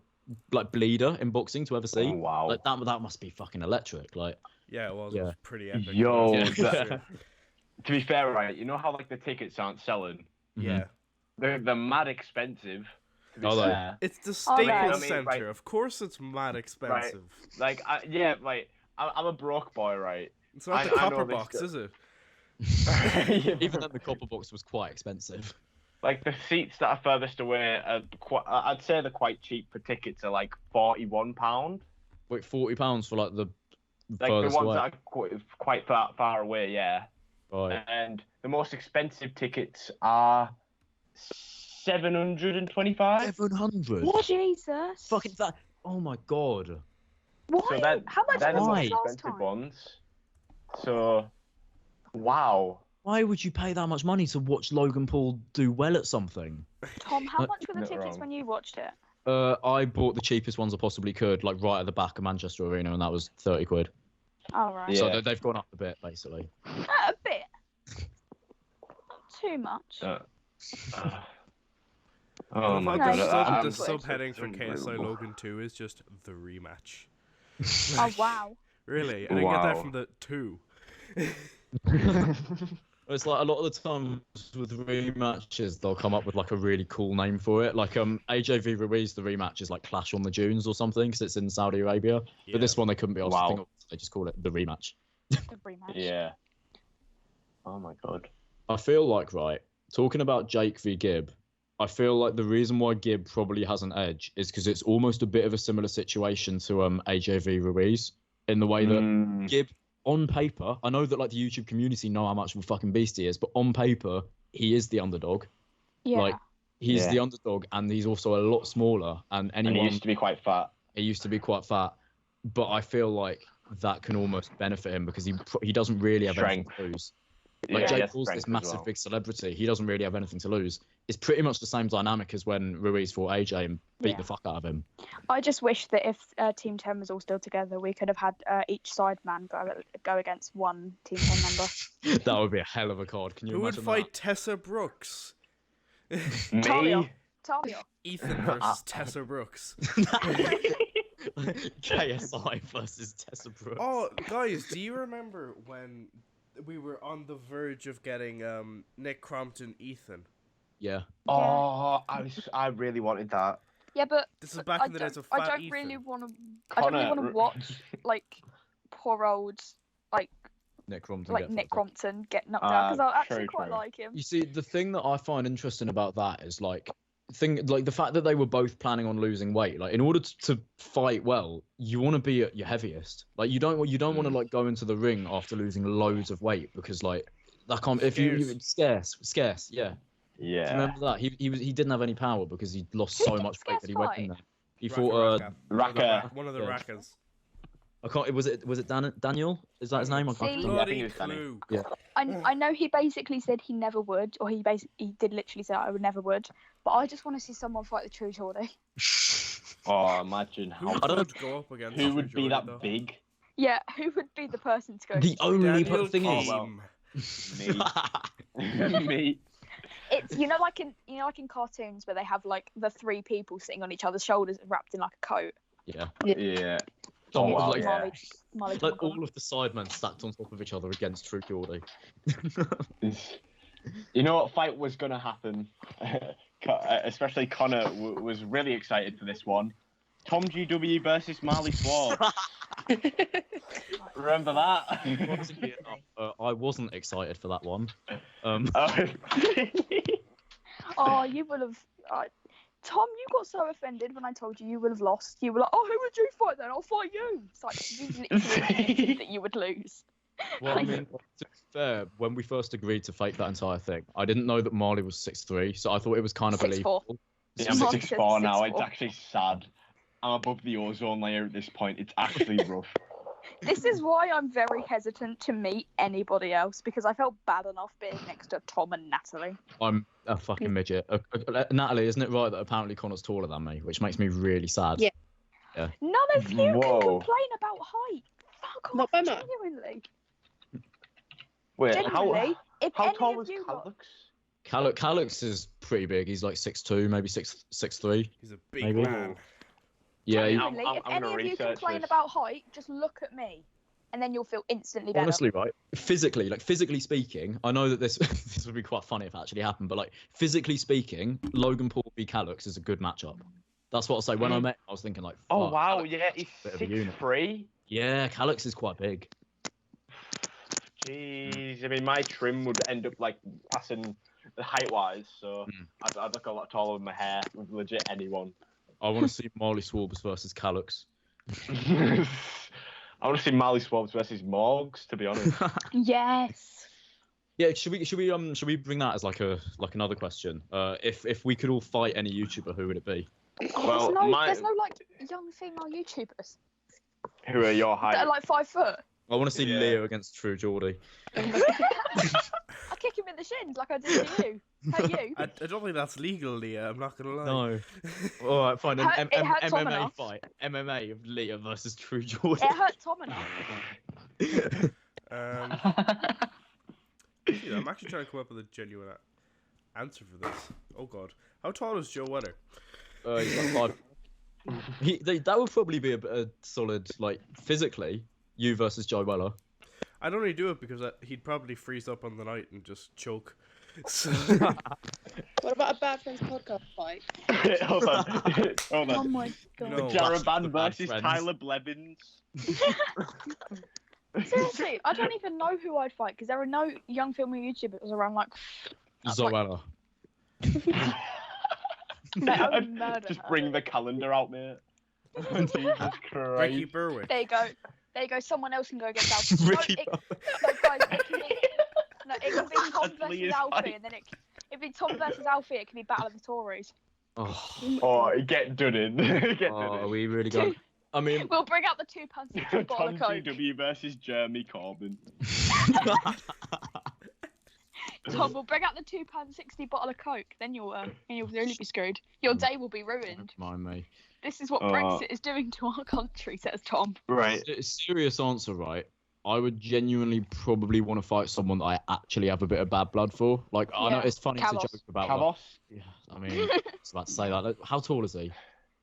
like bleeder in boxing to ever see. Oh, wow. Like that must be fucking electric. Like yeah, it was pretty epic. Yo, to be fair, right? You know how like the tickets aren't selling. Yeah. They're mad expensive. To be fair. It's the Staples Center. Right. Of course, it's mad expensive. Right. Like, I'm a broke boy, right? It's not the copper box, is it? Even though the copper box was quite expensive. Like the seats that are furthest away are I'd say they're quite cheap for tickets. Are like £41. Wait, £40 for like the ones away. that are quite far away, yeah. Right. And the most expensive tickets are 725. 700. What? Jesus. Fucking that. Oh my God. Why? So how much they're the was most it last expensive time? ones. So, wow. Why would you pay that much money to watch Logan Paul do well at something? Tom, how much were the tickets when you watched it? I bought the cheapest ones I possibly could, like right at the back of Manchester Arena, and that was 30 quid. Oh, right. So they've gone up a bit, basically. A bit. Not too much. Oh my God. The subheading for KSI Logan 2 is just the rematch. Oh, wow. Really? I didn't get that from the 2. It's like a lot of the times with rematches, they'll come up with like a really cool name for it. Like AJ v Ruiz, the rematch is like Clash on the Dunes or something because it's in Saudi Arabia. Yeah. But this one they couldn't be asked to think of. They just call it the rematch. The rematch. Yeah. Oh my God. I feel like, right, talking about Jake v Gibb, I feel like the reason why Gibb probably has an edge is because it's almost a bit of a similar situation to AJ v Ruiz in the way that Gibb, on paper, I know that like the YouTube community know how much of a fucking beast he is, but on paper, he is the underdog. Yeah. Like, he's the underdog, and he's also a lot smaller. And he used to be quite fat. He used to be quite fat, but I feel like that can almost benefit him because he doesn't really have anything to lose. Like Jake Paul's this massive big celebrity, he doesn't really have anything to lose. It's pretty much the same dynamic as when Ruiz fought AJ and beat the fuck out of him. I just wish that if Team 10 was all still together, we could have had each side man go against one Team 10 member. That would be a hell of a card. Can you Who would imagine fight that? Tessa Brooks? Me? Talia. Ethan versus Tessa Brooks. KSI versus Tessa Brooks. Oh, guys, do you remember when we were on the verge of getting Nick Crompton, Ethan? Yeah. Oh, I really wanted that. Yeah, but This is back in the days of Fat I don't Ethan. really want to watch like poor old Nick Crompton get knocked out because I actually true, quite true. like him. You see, the thing that I find interesting about that is like the fact that they were both planning on losing weight. Like, in order to fight well, you want to be at your heaviest. Like, you don't want to like go into the ring after losing loads of weight because like that can't. If you scarce, yeah. Yeah. Do you remember that he didn't have any power because he lost so much weight that he went in there. He fought Raka. One of the Rakas. I can't. Was it Daniel? Is that his name? I can't remember. I think it was Danny. Yeah. I know he basically said he never would, or he did literally say I would never would. But I just want to see someone fight the true Geordie. Oh, imagine Who how. would go up against Who would be that though? big? Yeah, who would be the person to go? The only Daniel thing is, Keem. Me. It's like in cartoons where they have like the three people sitting on each other's shoulders wrapped in like a coat. yeah. Yeah. Oh, wow, like, yeah. Molly like all of the sidemen stacked on top of each other against True Geordie. You know what fight was going to happen? Especially Connor was really excited for this one. Tom GW versus Marley Swab. Remember that? I wasn't excited for that one. Oh, you would have. Tom, you got so offended when I told you would have lost. You were like, "Oh, who would you fight then? I'll fight you." It's like you literally admitted that you would lose. Well, I mean, to be fair, when we first agreed to fake that entire thing, I didn't know that Marley was 6'3", so I thought it was kind of 6'4". believable. Yeah, I'm 6'4" now. 6'4". It's actually sad. I'm above the ozone layer at this point. It's actually rough. This is why I'm very hesitant to meet anybody else because I felt bad enough being next to Tom and Natalie. I'm a fucking midget. Natalie, isn't it right that apparently Connor's taller than me, which makes me really sad? Yeah. None of you can complain about height. Fuck Not off, by much. genuinely. Wait, Genuinely, if how any tall of was you Callux? Callux is pretty big. He's like 6'2", maybe 6'3". He's a big Maybe. man. Yeah. genuinely, I'm if gonna any of you research complain this. about height, just look at me, and then you'll feel instantly better. Honestly, right? Physically speaking, I know that this this would be quite funny if it actually happened, but like physically speaking, Logan Paul v Callux is a good matchup. That's what I'll say. When I met, I was thinking like, Oh fuck, wow, Callux yeah, is he's a bit of a unit. 6'3". Yeah, Callux is quite big. Jeez, I mean, my trim would end up like passing the height-wise, so I'd look a lot taller with my hair with legit anyone. I want to see Marley Swabs versus Callux. I want to see Marley Swabs versus Morgs, to be honest. Yes. Yeah, should we bring that as like another question? If we could all fight any YouTuber, who would it be? Well, there's no like young female YouTubers Who are your height? that are like 5 foot. I want to see Yeah. Leo against True Geordie. I kick him in the shins like I did to you. Hey, you. I don't think that's legal, Leah. I'm not gonna lie. No. All right, fine. An It hurt Tom MMA enough. fight. MMA of Leah versus True Geordie. It hurt Tom enough. Yeah, I'm actually trying to come up with a genuine answer for this. Oh god, how tall is Joe Weller? He's like 5. That would probably be a solid, like, physically, you versus Joe Weller. I'd only do it because he'd probably freeze up on the night and just choke. So... What about a Bad Friends podcast fight? Hold on. Hold Oh on. my god. No. Jaraban Bad versus Friends. Tyler Blevins. Seriously, I don't even know who I'd fight because there are no young filming YouTubers around like Zoella. Mate, I would murder Just her. bring the calendar out, mate. Jesus Christ. Ricky Berwick. There you go. There you go. Someone else can go against Alfie. Ricky no, guys, it can be. No, it can be Tom That's versus Leah's Alfie, fight. and then if it's Tom versus Alfie, it can be Battle of the Tories. Oh, Oh, get done in. Get oh, done are in. we really going? I mean, We'll bring out the £2.60 bottle Tom of Coke. GW versus Jeremy Corbyn. Tom, we'll bring out the £2.60 bottle of Coke. Then you'll really be screwed. Your day will be ruined. mind me. This is what Brexit is doing to our country, says Tom. Right. Serious answer, right? I would genuinely probably want to fight someone that I actually have a bit of bad blood for. Like, I know Yeah. it's funny Callux. to joke about. Callux? Yeah, I mean, I was about to say that. How tall is he?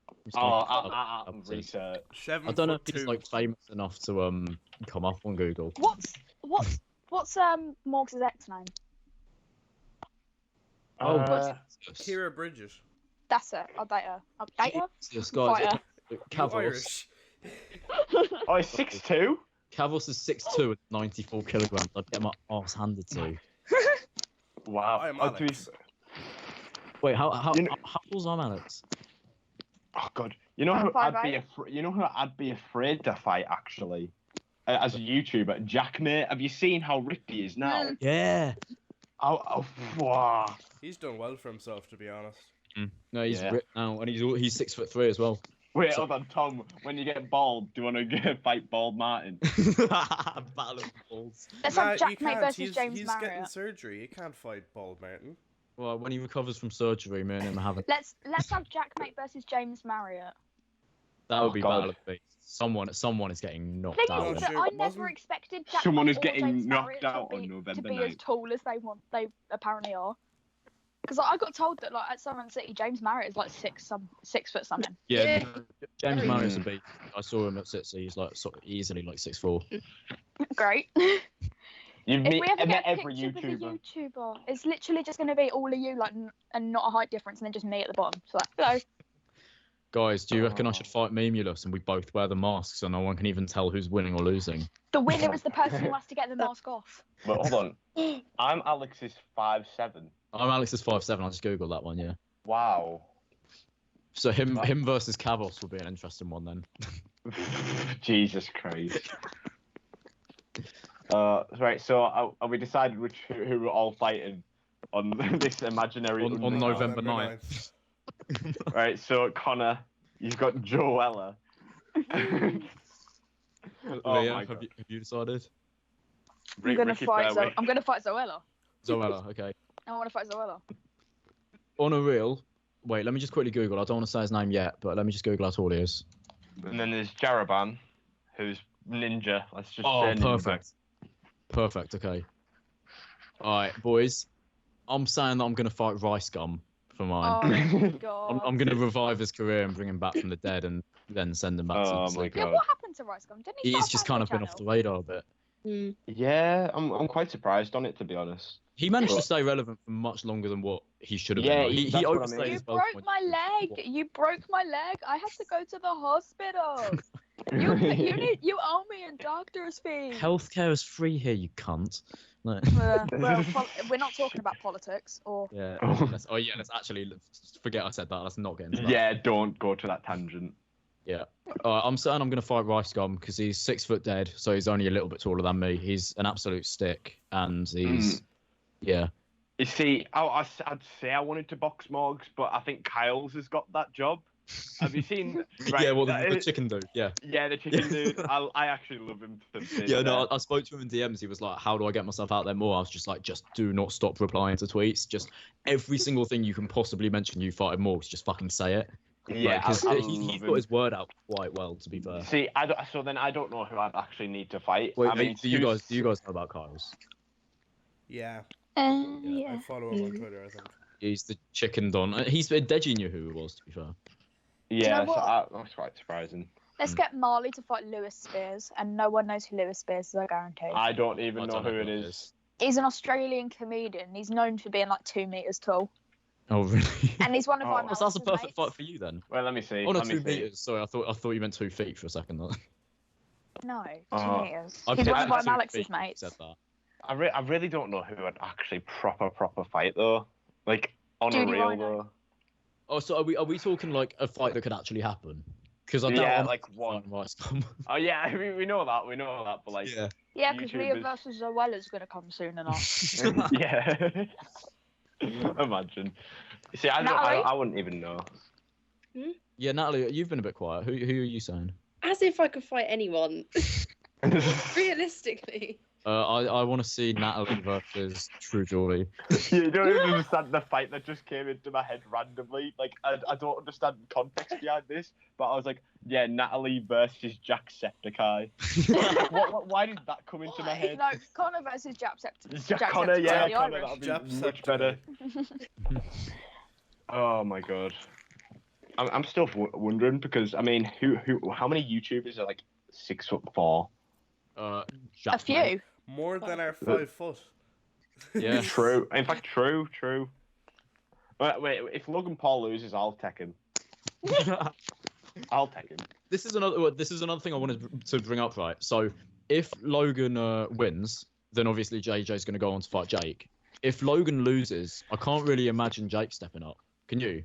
I'm just Oh, gonna- I research. 7 I don't know if foot he's 2. like famous enough to come up on Google. What's Morgs' ex name? Kira Bridges. That's it. I'll date her. This Fight guy, her. You Cavos. Irish. Oh, he's 6'2"? Cavos is 6'2" and 94 kilograms. I'd get my arse handed to. Wow. I'm Oh, to be- Alex. Wait, how You know- tall's I'm Alex? Oh god. You know I'm who I'd 5'8". be afraid to fight actually? As a YouTuber, Jackmate. Have you seen how ripped he is now? Mm. Yeah. Wow. He's done well for himself, to be honest. No, he's Yeah. ripped now, and he's 6'3" as well. Wait, So- hold on, Tom. When you get bald, do you want to fight Bald Martin? Battle of balls. Let's Nah, have you Jackmate can't. versus James He's getting Marriott. surgery. He can't fight Bald Martin. Well, when he recovers from surgery, me and him are having. Let's have Jackmate versus James Marriott. That would Oh, be God. Battle of the Beasts. Someone is getting knocked Thing out. Oh, is sure, that I never wasn't- expected Jackmate Someone is or getting James knocked Marriott out to on be, November to be as 9th. tall as they apparently are. Because I got told that like at Southern City, James Marriott is like 6 foot something. Yeah, James Very Marriott's a beast. I saw him at City. He's like easily like 6'4". Great. You've If we ever met get a every picture with a YouTuber. YouTuber, it's literally just going to be all of you, like, and not a height difference, and then just me at the bottom. So, like, hello. Guys, do you reckon I should fight Memulus and we both wear the masks so no one can even tell who's winning or losing? The winner is the person who has to get the mask off. But hold on. I'm Alex's 5'7". I'm Alex's 5'7". I just googled that one. Yeah. Wow. So him versus Cavos will be an interesting one then. Jesus Christ. Right, so are we decided who we're all fighting on this imaginary On underground? November 9th. Right, so Connor, you've got Joella. Oh Leah, my have God. you decided? I'm gonna Ricky fight. Berwick. I'm gonna fight Zoella. Zoella, okay. I want to fight Zoella. On a real. Wait, let me just quickly Google. I don't want to say his name yet, but let me just Google how tall he is. And then there's Jaraban, who's ninja. Let's just Oh, say ninja. perfect. Perfect, okay. Alright, boys. I'm saying that I'm going to fight Rice Gum for mine. Oh my god. I'm going to revive his career and bring him back from the dead and then send him back to Oh the my sleep. Yeah, God. what happened to Rice Gum? Didn't he? He's start a just kind of family been off the channel? radar a bit. Yeah, I'm quite surprised on it, to be honest. He managed to Well- stay relevant for much longer than what he should have Yeah, been. Like, he that's what I overstayed mean. his You welcome broke when my he was- leg. You broke my leg. I had to go to the hospital. You owe me a doctor's fee. Healthcare is free here, you cunt. No. We're not talking about politics or. Yeah. Oh. Let's actually forget I said that. Let's not get into that. Yeah, don't go to that tangent. Yeah. I'm saying I'm going to fight Rice Gum because he's 6 foot dead, so he's only a little bit taller than me. He's an absolute stick, and he's yeah. You see, I'd say I wanted to box Morgs, but I think Kyle's has got that job. Have you seen? Right, Yeah, well, that the is- chicken dude. Yeah. Yeah, the chicken dude. I actually love him. Yeah, no, I spoke to him in DMs. He was like, "How do I get myself out there more?" I was just like, "Just do not stop replying to tweets. Just every single thing you can possibly mention you fighting Morgs, just fucking say it." Yeah, because I he's love got him. his word out quite well, to be fair. See, so then I don't know who I'd actually need to fight. Wait, I mean, do you guys know about Kyle's? Yeah, Yeah. I follow him on Twitter, I think. He's the chicken don. Deji knew who he was, to be fair. Yeah, know so what? that's quite surprising. Let's get Marley to fight Lewis Spears, and no one knows who Lewis Spears is, I guarantee. I don't even I know don't who it is. He's an Australian comedian. He's known for being like 2 meters tall, Oh, really? and he's one of Oh. our. Well, that's a Alex's perfect mates. fight for you then. Well, let me see. Oh no, let me 2 see. meters. Sorry, I thought you meant 2 feet for a second. No, 2 Oh. meters. I He's picked one of our 2 Alex's feet when you mates. said that. I really don't know who would actually proper fight though. Like on Judy a real Rhino. though. Oh, so are we talking like a fight that could actually happen? Because I doubt Yeah, I'm like one. right, Tom. Oh yeah, I mean, we know that, but like Yeah. Yeah, because Mia YouTubers- versus Zoella's going to come soon enough. yeah. Imagine. See, I wouldn't even know. Yeah, Natalie, you've been a bit quiet. Who are you saying? As if I could fight anyone. Realistically. I want to see Natalie versus True Geordie. You don't even understand the fight that just came into my head randomly. Like, I don't understand the context behind this, but I was like, yeah, Natalie versus Jacksepticeye. Why did that come into my head? No, Connor versus Jacksepticeye. Connor, yeah, the Connor, Irish. that'd be much better. Oh my god. I'm still wondering because, I mean, how many YouTubers are like 6'4"? A few. More than our 5 foot. Yeah. True. In fact, true. Wait, if Logan Paul loses, I'll take him. I'll take him. This is another thing I wanted to bring up, right? So if Logan wins, then obviously JJ's going to go on to fight Jake. If Logan loses, I can't really imagine Jake stepping up. Can you?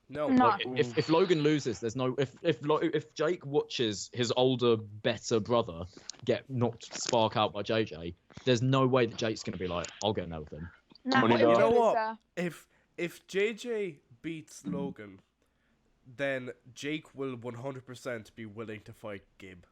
No. No. Like, if Logan loses, there's no. If Jake watches his older, better brother get knocked spark out by JJ, there's no way that Jake's going to be like, I'll get in there with him. No, You what know he did was, what? If JJ beats Logan, then Jake will 100% be willing to fight Gib.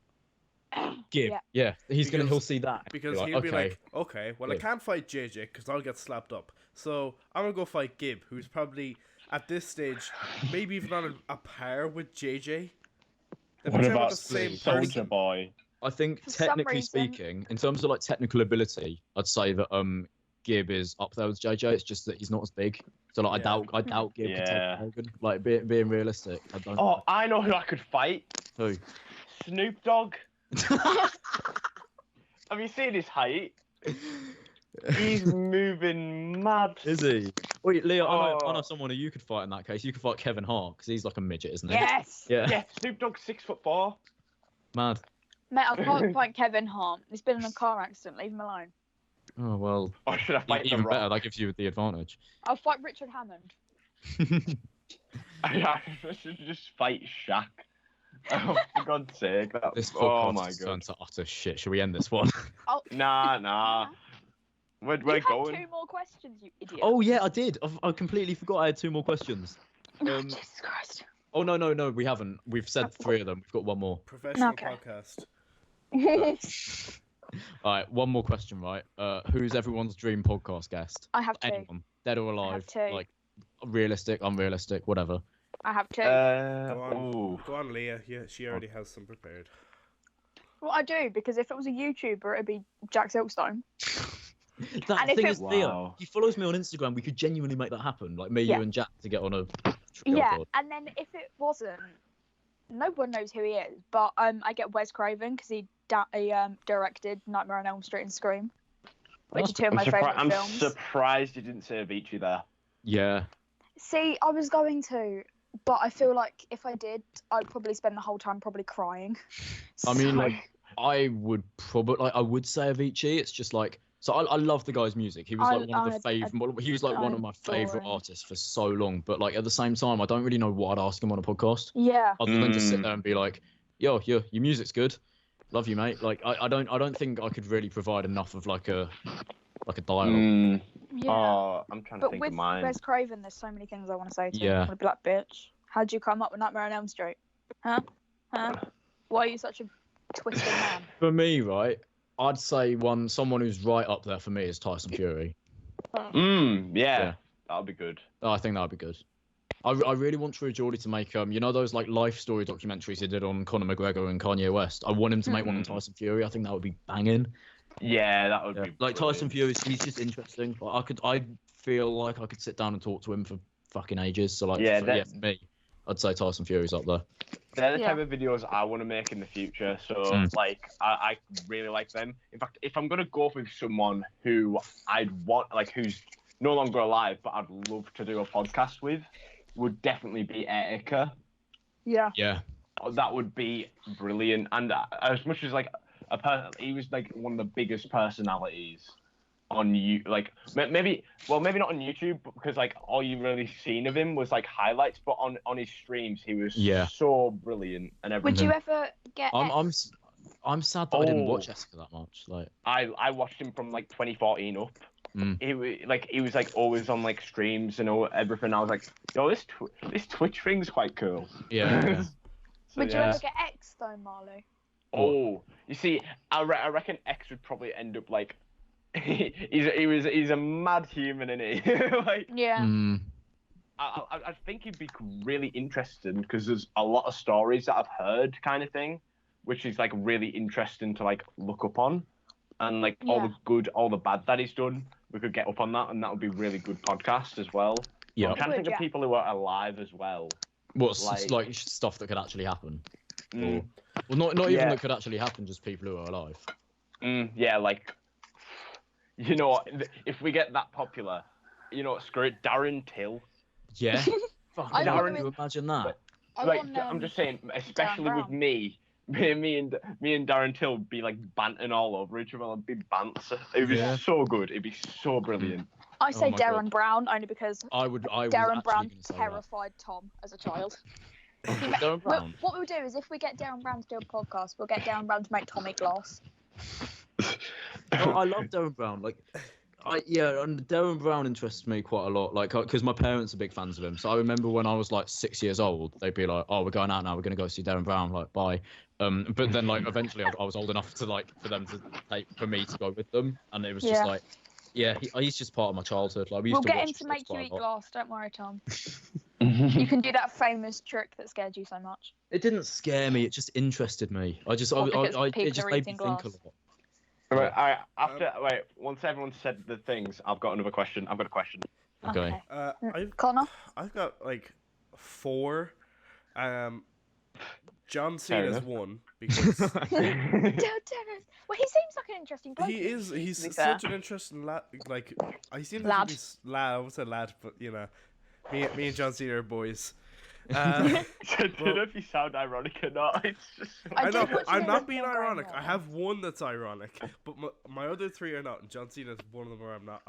Gib. Yeah, he'll see that. Because Be he'll be okay. like, okay, well, I Yeah. can't fight JJ because I'll get slapped up. So I'm going to go fight Gib, who's probably, at this stage, maybe even on a par with JJ. They're What pretty much about the same Soldier person. Boy? I think For some technically reason- speaking, in terms of like technical ability, I'd say that Gib is up there with JJ. It's just that he's not as big. So like Yeah. I doubt Gib could Yeah. take Logan. Like being realistic, I don't. Oh, I know who I could fight. Who? Snoop Dogg. Have you seen his height? He's moving mad. Is he? Wait, Leo, I Oh. know someone who you could fight in that case. You could fight Kevin Hart because he's like a midget, isn't he? Yes. Yeah. Yeah, Snoop Dogg's 6'4". Mad. Mate, I can't fight Kevin Hart. He's been in a car accident. Leave him alone. Oh well. Or should I fight Even The better. Rock? That gives you the advantage. I'll fight Richard Hammond. I should just fight Shaq. Oh, for God's sake. This Oh podcast my has god. turned to utter shit. Should we end this one? Oh, Nah. We're you had going. 2 more questions, you idiot. Oh yeah, I did. I completely forgot I had 2 more questions. Oh, Jesus Christ. Oh no, we haven't. We've said 3 of them. We've got 1 more. Professional Okay. podcast. All right, 1 more question, right? Who's everyone's dream podcast guest? I have 2. Anyone, dead or alive? 2. Like realistic, unrealistic, whatever. I have 2. Go on. Ooh. Go on, Leah. Yeah, she already has some prepared. Well, I do, because if it was a YouTuber, it'd be Jack Silkstone. That And if thing it- is, Leo, Wow. he follows me on Instagram. We could genuinely make that happen. Like me, Yeah. you, and Jack to get on a. Yeah, God. and then if it wasn't, no one knows who he is, but I get Wes Craven, because he directed Nightmare on Elm Street and Scream, which are 2 of my favourite I'm films. surprised you didn't say Avicii there. Yeah. See, I was going to, but I feel like if I did, I'd probably spend the whole time probably crying. I mean, So- like, I would probably, I would say Avicii. It's just like, so I love the guy's music. He was like one of the favorite. He was like one of my favorite adore him. artists for so long. But like at the same time, I don't really know what I'd ask him on a podcast, yeah, other than just sit there and be like, "Yo, your music's good, love you, mate." Like I don't think I could really provide enough of like a dialogue. yeah. Oh, I'm trying to But think with of mine. Wes Craven, there's so many things I want to say to him. Yeah. I want to be like, bitch, how'd you come up with Nightmare on Elm Street? Huh? Why are you such a twisted man? For me, right, I'd say someone who's right up there for me is Tyson Fury. Yeah, Yeah. that'll be good. I think that'd be good. I really want True Geordie to make you know those like life story documentaries he did on Conor McGregor and Kanye West. I want him to make one on Tyson Fury. I think that would be banging. Yeah, that would Yeah. be Like brilliant. Tyson Fury, he's just interesting. Like, I feel like I could sit down and talk to him for fucking ages. So like, Yeah, for me, I'd say Tyson Fury's up there. They're the Yeah. type of videos I want to make in the future. So, like, I really like them. In fact, if I'm going to go with someone who I'd want, like, who's no longer alive, but I'd love to do a podcast with, would definitely be Etika. Yeah. Yeah. That would be brilliant. And as much as, like, he was, like, one of the biggest personalities on you, like maybe not on YouTube, because like all you really seen of him was like highlights, but on his streams he was so brilliant and everything. Would you ever get? I'm sad that I didn't watch Esker that much. Like I watched him from like 2014 up. He was like always on like streams and everything. I was like, yo, this Twitch thing's quite cool. Yeah. Would you ever get X though, Marley? Oh, you see, I reckon X would probably end up like he's a mad human, isn't he? Like, yeah. I think he'd be really interesting because there's a lot of stories that I've heard, kind of thing, which is like really interesting to like look up on, and like all the good, all the bad that he's done. We could get up on that, and that would be really good podcast as well. Yeah, I'm trying to think of people who are alive as well. What's like stuff that could actually happen? Or, well, not even that could actually happen, just people who are alive. Yeah, like, you know what? If we get that popular, you know, screw it, Darren Till. Yeah. Fucking Darren, you imagine that? Like, I'm just saying, especially with me and Darren Till be like banting all over each other. It'd be banter. It'd be so good. It'd be so brilliant. I say Darren Brown only because Darren Brown terrified Tom as a child. Darren Brown. What we'll do is, if we get Darren Brown to do a podcast, we'll get Darren Brown to make Tommy glass. I love Darren Brown. Like, and Darren Brown interests me quite a lot. Like, because my parents are big fans of him. So I remember when I was like 6 years old, they'd be like, "Oh, we're going out now. We're going to go see Darren Brown." Like, bye. But then like eventually I was old enough to like for me to go with them, and it was just like, he's just part of my childhood. Like, we'll get him to make you eat glass. Don't worry, Tom. You can do that famous trick that scared you so much. It didn't scare me. It just interested me. It just made me think a lot. Right, once everyone said the things, I've got another question. I've got a question. Okay. Connor? I've got like 4. John Cena's one because well, he seems like an interesting bloke. he is. He's such an interesting lad. Like, he seems like lad. I would say lad, but you know, me and John Cena are boys. I don't know if you sound ironic or not. It's just. I know. I'm not being ironic. I have one that's ironic, but my other 3 are not. And John Cena's one of them where I'm not.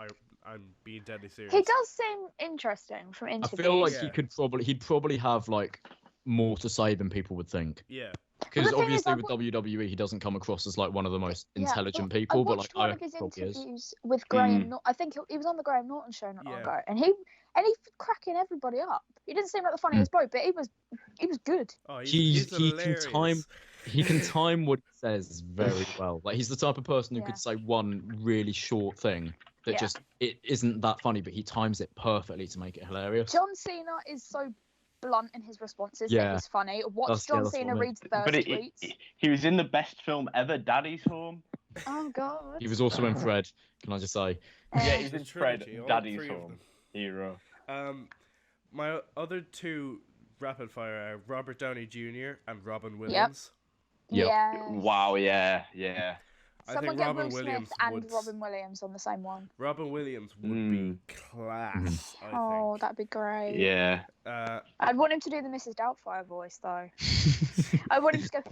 I'm being deadly serious. He does seem interesting from interviews. I feel like he'd probably have like more to say than people would think. Yeah. Because obviously with WWE, he doesn't come across as like one of the most intelligent people. But like, one of his interviews with Graham. I think he was on the Graham Norton show not long ago, and he's cracking everybody up. He didn't seem like the funniest bloke, but he was good. Oh, he can time what he says very well. Like, he's the type of person who could say one really short thing that just it isn't that funny, but he times it perfectly to make it hilarious. John Cena is so blunt in his responses that it's funny. Watch John Cena read thirst tweets. He was in the best film ever, Daddy's Home. Oh God. He was also in Fred. Can I just say? Yeah, he's in Fred, Daddy's Home. Hero. My other 2 rapid fire are Robert Downey Jr. and Robin Williams. Yep. Yes. Wow. Yeah. Someone get Will Smith and Robin Williams on the same one. Robin Williams would be class. I think. That'd be great. Yeah. I'd want him to do the Mrs. Doubtfire voice though. I want him to go,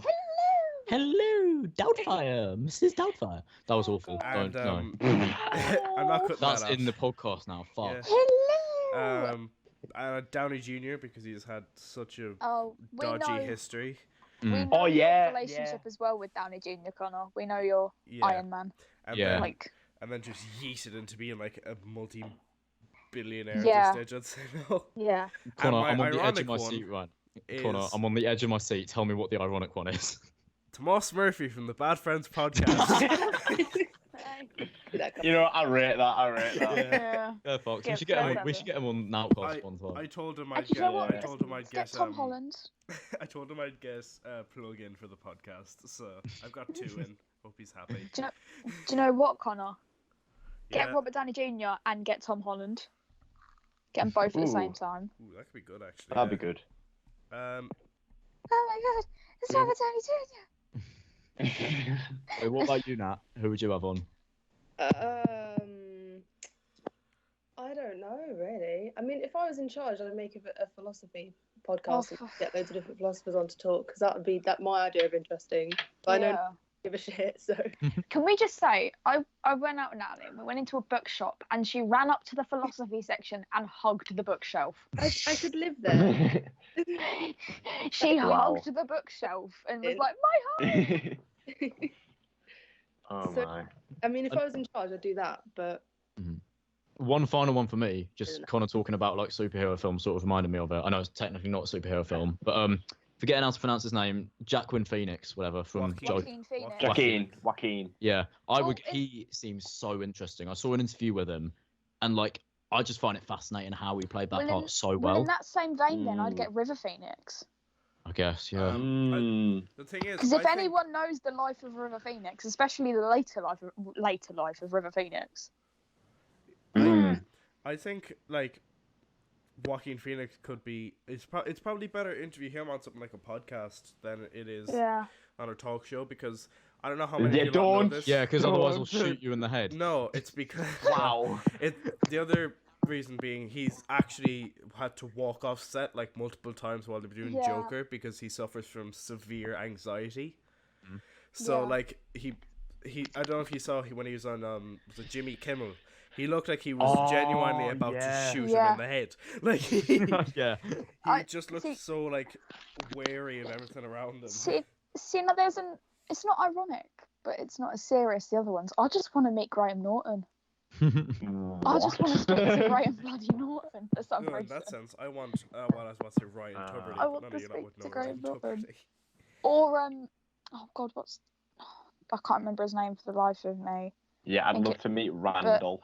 hello, Doubtfire, Mrs. Doubtfire. That was awful. And, don't. I'm not cutting That's that in the podcast now. Fuck. Yeah. hello. Downey Jr. because he's had such a we dodgy know. history. We know your relationship as well with Downey Jr. Connor. We know you're Iron Man. And Yeah. Then, and then just yeeted into being like a multi-billionaire at this stage, I'd say no. Yeah. Connor, I'm on the edge of my seat right. Connor, I'm on the edge of my seat. Tell me what the ironic one is. Tomas Murphy from the Bad Friends podcast. You know, I rate that. Yeah. Fuck. We should get him on NoutCast one time. I told him I'd get Tom Holland. I told him I'd guess plug in for the podcast, so I've got 2 in. Hope he's happy. Do you know what, Connor? Get Robert Downey Jr. and get Tom Holland. Get them both at the same time. Ooh, that could be good, actually. That'd be good. Oh my God, it's Robert Downey Jr. Wait, what about you, Nat? Who would you have on? I don't know, really. I mean, if I was in charge, I'd make a philosophy podcast and get loads of different philosophers on to talk, because that would be my idea of interesting. But I know give a shit. So Can we just say, I went out with Natalie, we went into a bookshop, and she ran up to the philosophy section and hugged the bookshelf. I could live there. She Wow. hugged the bookshelf and was like, my home! Oh So- my. I mean, if I was in charge, I'd do that. But One final one for me, just kind of talking about like superhero films sort of reminded me of it. I know it's technically not a superhero film, but forgetting how to pronounce his name, Joaquin Phoenix, whatever, from Joaquin Phoenix. Joaquin. Yeah, he seems so interesting. I saw an interview with him, and like I just find it fascinating how he played that part so Well, in well. that same vein, then I'd get River Phoenix. I guess, yeah. The thing is, Because if anyone knows the life of River Phoenix, especially the later life of River Phoenix, I think like Joaquin Phoenix could be. It's probably better to interview him on something like a podcast than it is on a talk show, because I don't know how many people know this. Yeah, because otherwise I'll shoot you in the head. No, it's because Wow. The other reason being he's actually had to walk off set like multiple times while they were doing Joker because he suffers from severe anxiety. So like he I don't know if you saw when he was on was it Jimmy Kimmel. He looked like he was genuinely about to shoot him in the head. Like he just looked so like wary of everything around him. see, now it's not ironic, but it's not as serious as the other ones. I just want to meet Graham Norton. I just want to speak to Graham bloody Norton for some No, in reason. that sense, I want. Well, I was about to say Ryan Tuberty. I But want none to of you lot speak would to know Graham Ryan Norton. Tuberty. Or oh god, I can't remember his name for the life of me. Yeah, I'd love to meet Randolph.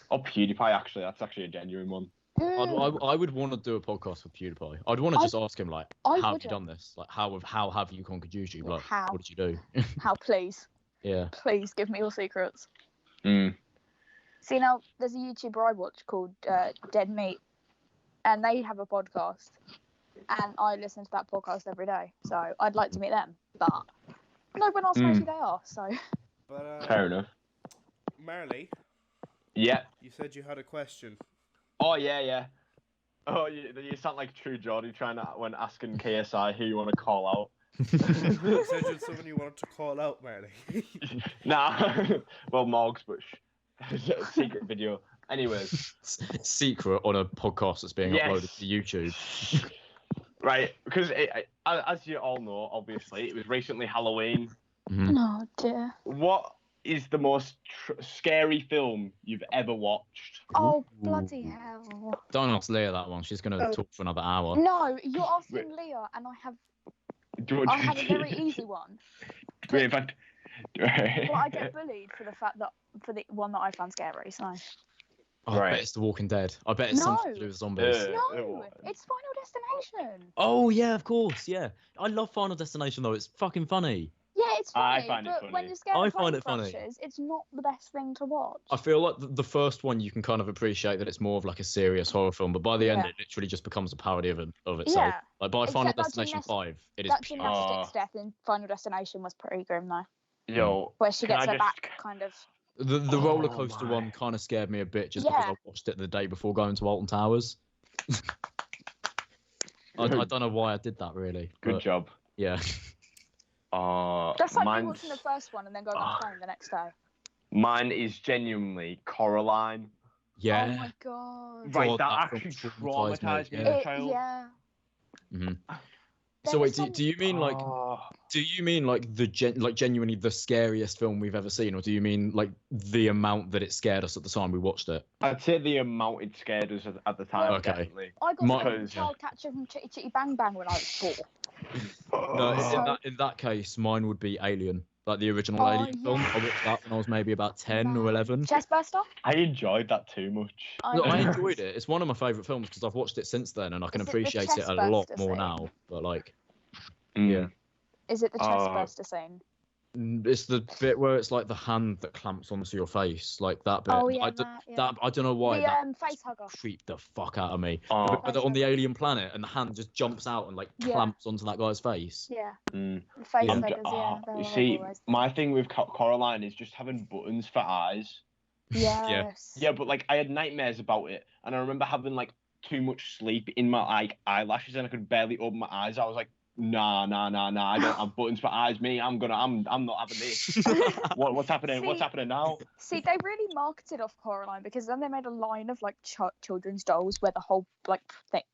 Or PewDiePie, actually. That's actually a genuine one. I would want to do a podcast with PewDiePie. I'd want to just ask him like, how have you done this? Like, how have you conquered YouTube? Like, How? what did you do? How, please? Yeah. Please give me your secrets. Mm. See, now there's a YouTuber I watch called Dead Meat, and they have a podcast, and I listen to that podcast every day. So I'd like to meet them, but no one else knows who they are. So. But Fair enough. Marley, Yeah. you said you had a question. Oh, yeah. Oh, you sound like True Geordie when asking KSI who you want to call out. You said you had someone you wanted to call out, Marley. Nah. Well, Morgs, but secret video. Anyways. Secret on a podcast that's being uploaded to YouTube. Right, because as you all know, obviously, it was recently Halloween. Oh dear. What is the most scary film you've ever watched? Oh bloody hell! Don't ask Leah that one. She's gonna talk for another hour. No, you're asking Leah, and I have a very easy one. Great, but I get bullied for the one that I found scary. So. Oh, I bet it's The Walking Dead. I bet it's something to do with zombies. No, it's Final Destination. Oh yeah, of course, yeah. I love Final Destination though. It's fucking funny. Yeah, it's funny, I find it but funny. when you're scared I of find plane it funny. crashes, it's not the best thing to watch. I feel like the first one you can kind of appreciate that it's more of like a serious horror film, but by the end it literally just becomes a parody of itself. Yeah. Like by Final Except that Destination 5, it is That pure. gymnastics death in Final Destination was pretty grim though. Yo, Where she can gets I her just- back kind of. The roller Oh coaster my. one kind of scared me a bit just because I watched it the day before going to Alton Towers. I don't know why I did that really. Good but, job. Yeah. That's like me mine's- watching the first one and then going on the phone the next day. Mine is genuinely Coraline. Yeah. Oh my god. Right, God, that that actually film traumatised me, traumatized me as a It, child. yeah. hmm There So was wait, do you mean like Oh. do you mean like genuinely the scariest film we've ever seen, or do you mean like the amount that it scared us at the time we watched it? I'd say the amount it scared us at the time, Okay. definitely. I got scared from Because- Child Catcher from Chitty Chitty Bang Bang when I was 4. No, So- in that case, mine would be Alien, like the original Oh, Alien film. I watched that when I was maybe about 10 or 11. Chestburster? I enjoyed that too much. No, I know. enjoyed it. It's one of my favourite films because I've watched it since then and I can Is it the appreciate it a lot chestburster more scene? now. But like, Mm. yeah. Is it the Oh. chestburster scene? It's the bit where it's like the hand that clamps onto your face, like that bit. Oh yeah, I don't know why The that face hugger. creeped the fuck out of me. Oh. The bit where they're on the alien planet and the hand just jumps out and like Yeah. clamps onto that guy's face. Yeah. Mm. The face Yeah. huggers, yeah. they're You horrible, see, guys. my thing with Coraline is just having buttons for eyes. Yes. Yeah, but like I had nightmares about it, and I remember having like too much sleep in my eyelashes, and I could barely open my eyes. I was like Nah. I don't have buttons for eyes. Me, I'm not having this. What's happening? What's happening now? See, they really marketed off Coraline because then they made a line of like children's dolls where the whole like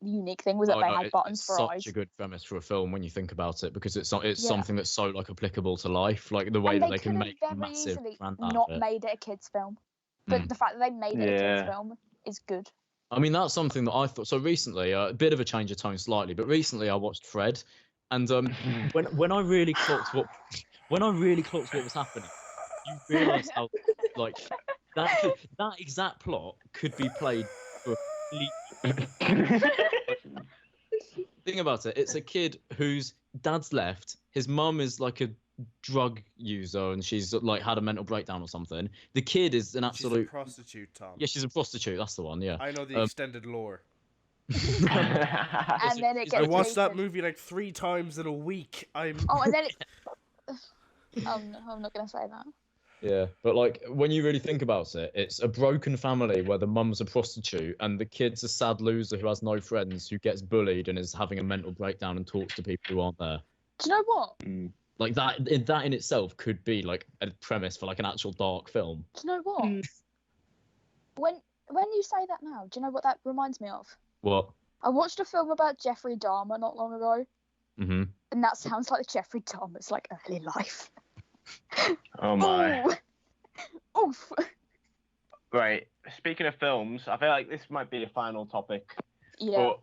unique thing was that they had buttons for eyes. It's such a good premise for a film when you think about it, because it's something that's so like applicable to life, like the way that they can make massive brand out not of it. made it a kids film, but the fact that they made it a kids film is good. I mean, that's something that I thought. So recently, a bit of a change of tone slightly, but recently I watched Fred, and when I really clocked what was happening, you realise how like that exact plot could be played for Think about it. It's a kid whose dad's left. His mum is like a drug user, and she's like had a mental breakdown or something. The kid is an absolute. She's a prostitute, Tom. Yeah, she's a prostitute. That's the one. Yeah. I know the extended lore. And then it gets. I watched that movie like 3 times in a week. Oh, and then it. I'm not gonna say that. Yeah, but like when you really think about it, it's a broken family where the mum's a prostitute and the kid's a sad loser who has no friends, who gets bullied and is having a mental breakdown and talks to people who aren't there. Do you know what? Like that in itself could be like a premise for like an actual dark film. Do you know what? When you say that now, do you know what that reminds me of? What? I watched a film about Jeffrey Dahmer not long ago. Mm-hmm. And that sounds like Jeffrey Dahmer's like early life. Oh my. Oof. Right. Speaking of films, I feel like this might be a final topic. Yeah. But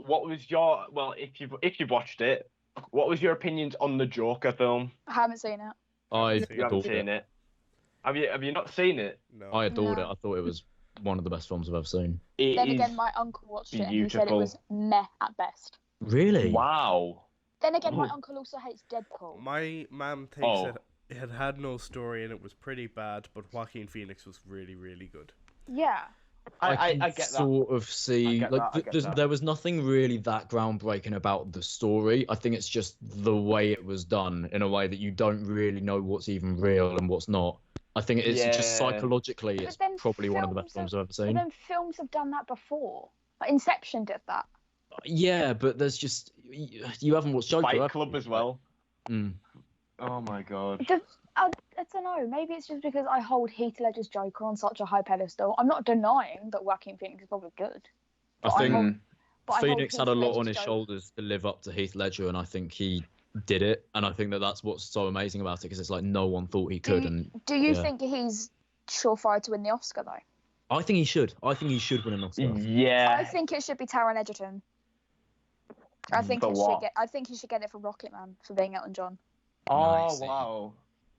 what was your if you've watched it, what was your opinions on the Joker film? I haven't seen it. You haven't seen it. Have you not seen it? No. I adored it. I thought it was one of the best films I've ever seen. Then again, my uncle watched it and he said it was meh at best. Really? Wow. Then again, my uncle also hates Deadpool. My mum thinks it had no story and it was pretty bad, but Joaquin Phoenix was really, really good. Yeah. I get that. Sort of see, there was nothing really that groundbreaking about the story. I think it's just the way it was done in a way that you don't really know what's even real and what's not. I think it's just psychologically, it's probably one of the best films I've ever seen. But then films have done that before. Like Inception did that. Yeah, but there's just you haven't watched Joker. Fight Club as well. Mm. Oh my god. I don't know. Maybe it's just because I hold Heath Ledger's Joker on such a high pedestal. I'm not denying that Joaquin Phoenix is probably good. I think Phoenix had a lot on his shoulders to live up to Heath Ledger, and I think he did it. And I think that's what's so amazing about it, because it's like no one thought he could. Do you think he's surefire to win the Oscar though? I think he should. I think he should win an Oscar. Yeah. I think it should be Taron Egerton. I think he should get it for Rocketman for being Elton John. Oh wow.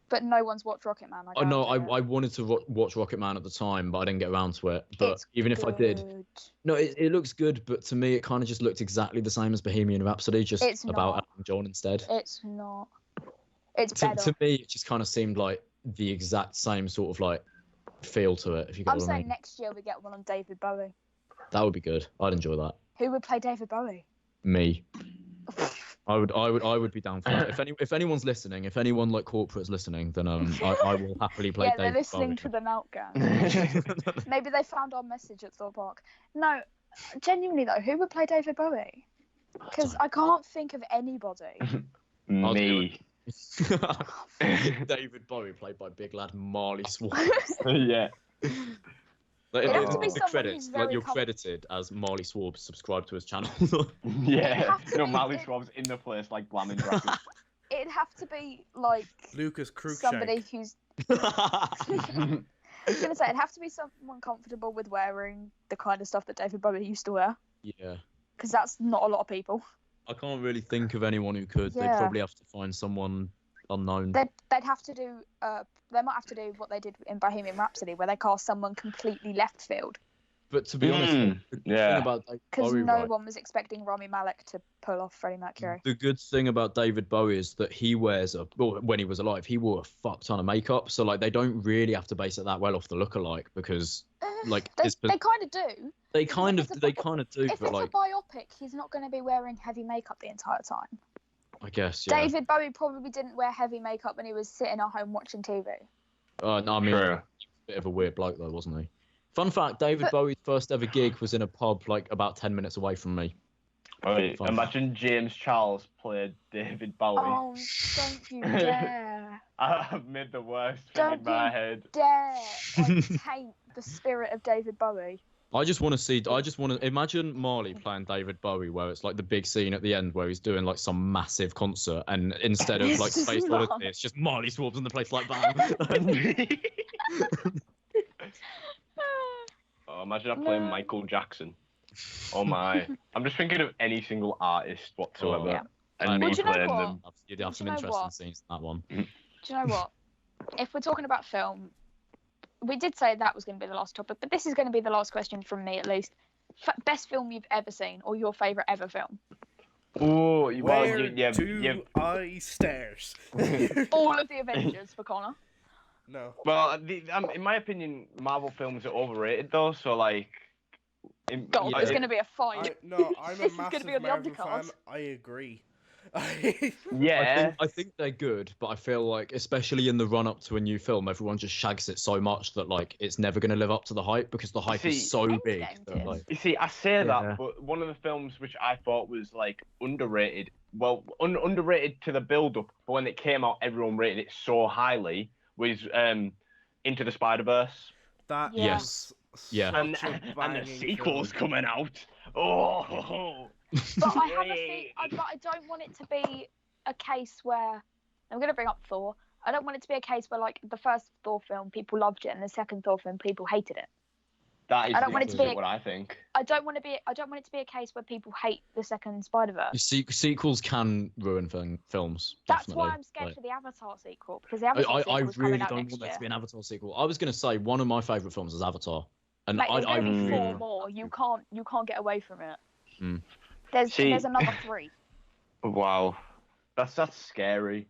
But no one's watched Rocketman. I wanted to watch Rocketman at the time, but I didn't get around to it. But even if I did, no, it looks good. But to me, it kind of just looked exactly the same as Bohemian Rhapsody, just about Elton John instead. It's not. It's better. To me, it just kind of seemed like the exact same sort of like feel to it. If you got I'm what I saying mean. next year we get one on David Bowie. That would be good. I'd enjoy that. Who would play David Bowie? Me. I would be down for that. If anyone's listening, if anyone like corporate's listening, then I will happily play. Yeah, David they're listening Bowie. to the Noutcast. Maybe they found our message at Thorpe Park. No, genuinely though, who would play David Bowie? Because I can't think of anybody. Me. David Bowie, played by big lad Marley Swan. Yeah. Like, It'd have to be the someone credits, who's very like you're credited as Marley Swab, subscribe to his channel. Yeah. Marley Schwab's in the place like Blam and Dragons. It'd have to be like Lucas Cruikshank. somebody who's. I was gonna say it'd have to be someone comfortable with wearing the kind of stuff that David Bowie used to wear. Yeah. Because that's not a lot of people. I can't really think of anyone who could. Yeah. They'd probably have to find someone unknown. They'd have to do. They might have to do what they did in Bohemian Rhapsody, where they cast someone completely left field. But to be honest, the thing about David Because Bowie, no one was expecting Rami Malek to pull off Freddie Mercury. The good thing about David Bowie is that he wears when he was alive, he wore a fuck ton of makeup. So like they don't really have to base it that well off the lookalike, because like they kind of do. They kind of do. If But it's like a biopic, he's not going to be wearing heavy makeup the entire time. I guess yeah. David Bowie probably didn't wear heavy makeup when he was sitting at home watching TV. No, I mean, he was a bit of a weird bloke though, wasn't he? Fun fact: David Bowie's first ever gig was in a pub like about 10 minutes away from me. Right, imagine James Charles played David Bowie. Oh, don't you dare! I've made the worst thing in my head. Dare like taint the spirit of David Bowie. I just want to imagine Marley playing David Bowie, where it's like the big scene at the end where he's doing like some massive concert, and instead of like Space Oddity, it's just Marley swarms in the place like that. Oh, imagine I'm playing Michael Jackson. Oh my! I'm just thinking of any single artist whatsoever, Yeah. and me playing them. You'd have some interesting scenes in that one. Do you know what? If we're talking about film, we did say that was going to be the last topic, but this is going to be the last question from me at least. Best film you've ever seen, or your favourite ever film? Oh, I stairs. All of the Avengers for Connor. No. Well, in my opinion, Marvel films are overrated though. So like, God, there's going to be a fight. I'm This a is gonna massive be on the Marvel undercard. fan. I agree. yeah. I think they're good, but I feel like, especially in the run up to a new film, everyone just shags it so much that like it's never going to live up to the hype because the hype is so big. That, like, you see, I say that, but one of the films which I thought was like underrated, well, underrated to the build up, but when it came out, everyone rated it so highly, was Into the Spider-Verse. That yes. Yeah. And the sequel's coming out. Oh. But I have but I don't want it to be a case where I'm going to bring up Thor. I don't want it to be a case where like the first Thor film people loved it and the second Thor film people hated it. That is I don't want it to be what I think. I don't want it to be a case where people hate the second Spider-Verse. Sequels can ruin films. That's definitely. why I'm scared for the Avatar sequel, because the Avatar sequel I is really coming out don't next want there year. to be an Avatar sequel. I was going to say one of my favourite films is Avatar, and Mate, there's I going to be really 4 more. You can't get away from it. Mm. There's another 3. Wow, that's scary.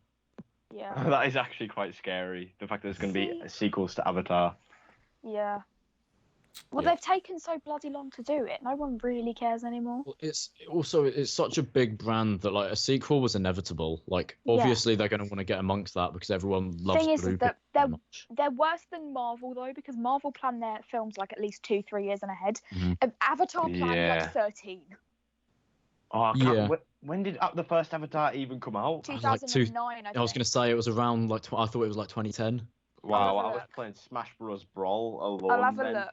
Yeah. That is actually quite scary. The fact that there's going to be sequels to Avatar. Yeah. Well, they've taken so bloody long to do it. No one really cares anymore. Well, it's such a big brand that like a sequel was inevitable. Like obviously they're going to want to get amongst that because everyone loves Thing is that they're worse than Marvel though, because Marvel plan their films like at least 2-3 years in ahead. Avatar planned like 13. Oh, I can't, when did the first Avatar even come out? 2009. I was going to say it was around like I thought it was like 2010. Wow, I was playing Smash Bros. Brawl alone. I'll have a look.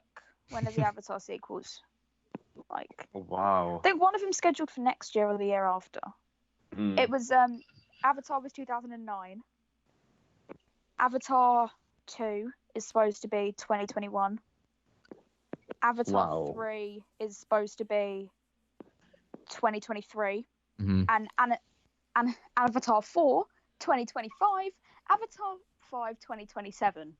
When are the Avatar sequels? Like. Wow. I think one of them scheduled for next year or the year after. It was Avatar was 2009. Avatar 2 is supposed to be 2021. Avatar 3 is supposed to be 2023. And Avatar 4 2025. Avatar 5 2027.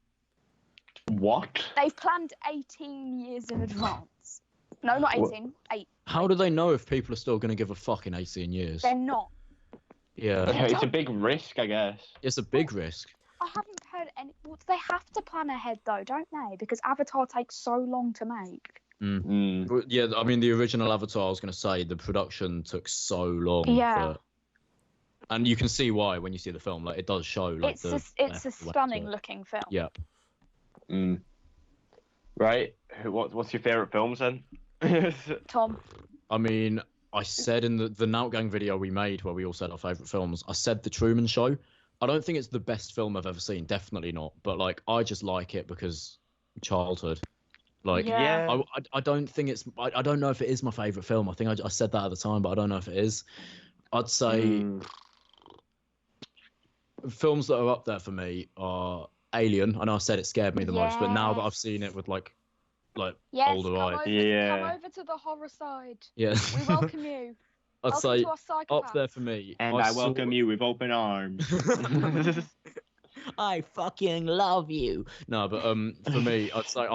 What? They've planned 18 years in advance. No, not 18. 8. How do they know if people are still going to give a fuck in 18 years? They're not. Yeah. It's a big risk, I guess. It's a big risk. I haven't heard any. Well, they have to plan ahead though, don't they? Because Avatar takes so long to make. Yeah, I mean the original Avatar. I was going to say the production took so long. Yeah. And you can see why when you see the film. Like it does show. Like it's a stunning looking film. Yeah. Right. What's your favourite films then? Tom. I mean, I said in the Nout Gang video we made where we all said our favourite films, I said The Truman Show. I don't think it's the best film I've ever seen, definitely not. But like, I just like it because childhood. Like, I don't think it's. I don't know if it is my favourite film. I think I said that at the time, but I don't know if it is. I'd say films that are up there for me are Alien. I know I said it scared me the most, but now that I've seen it with like older eyes, come over to the horror side. Yeah, we welcome you. I'd say up there for me. And I welcome you with open arms. I fucking love you. No, but for me, I'd say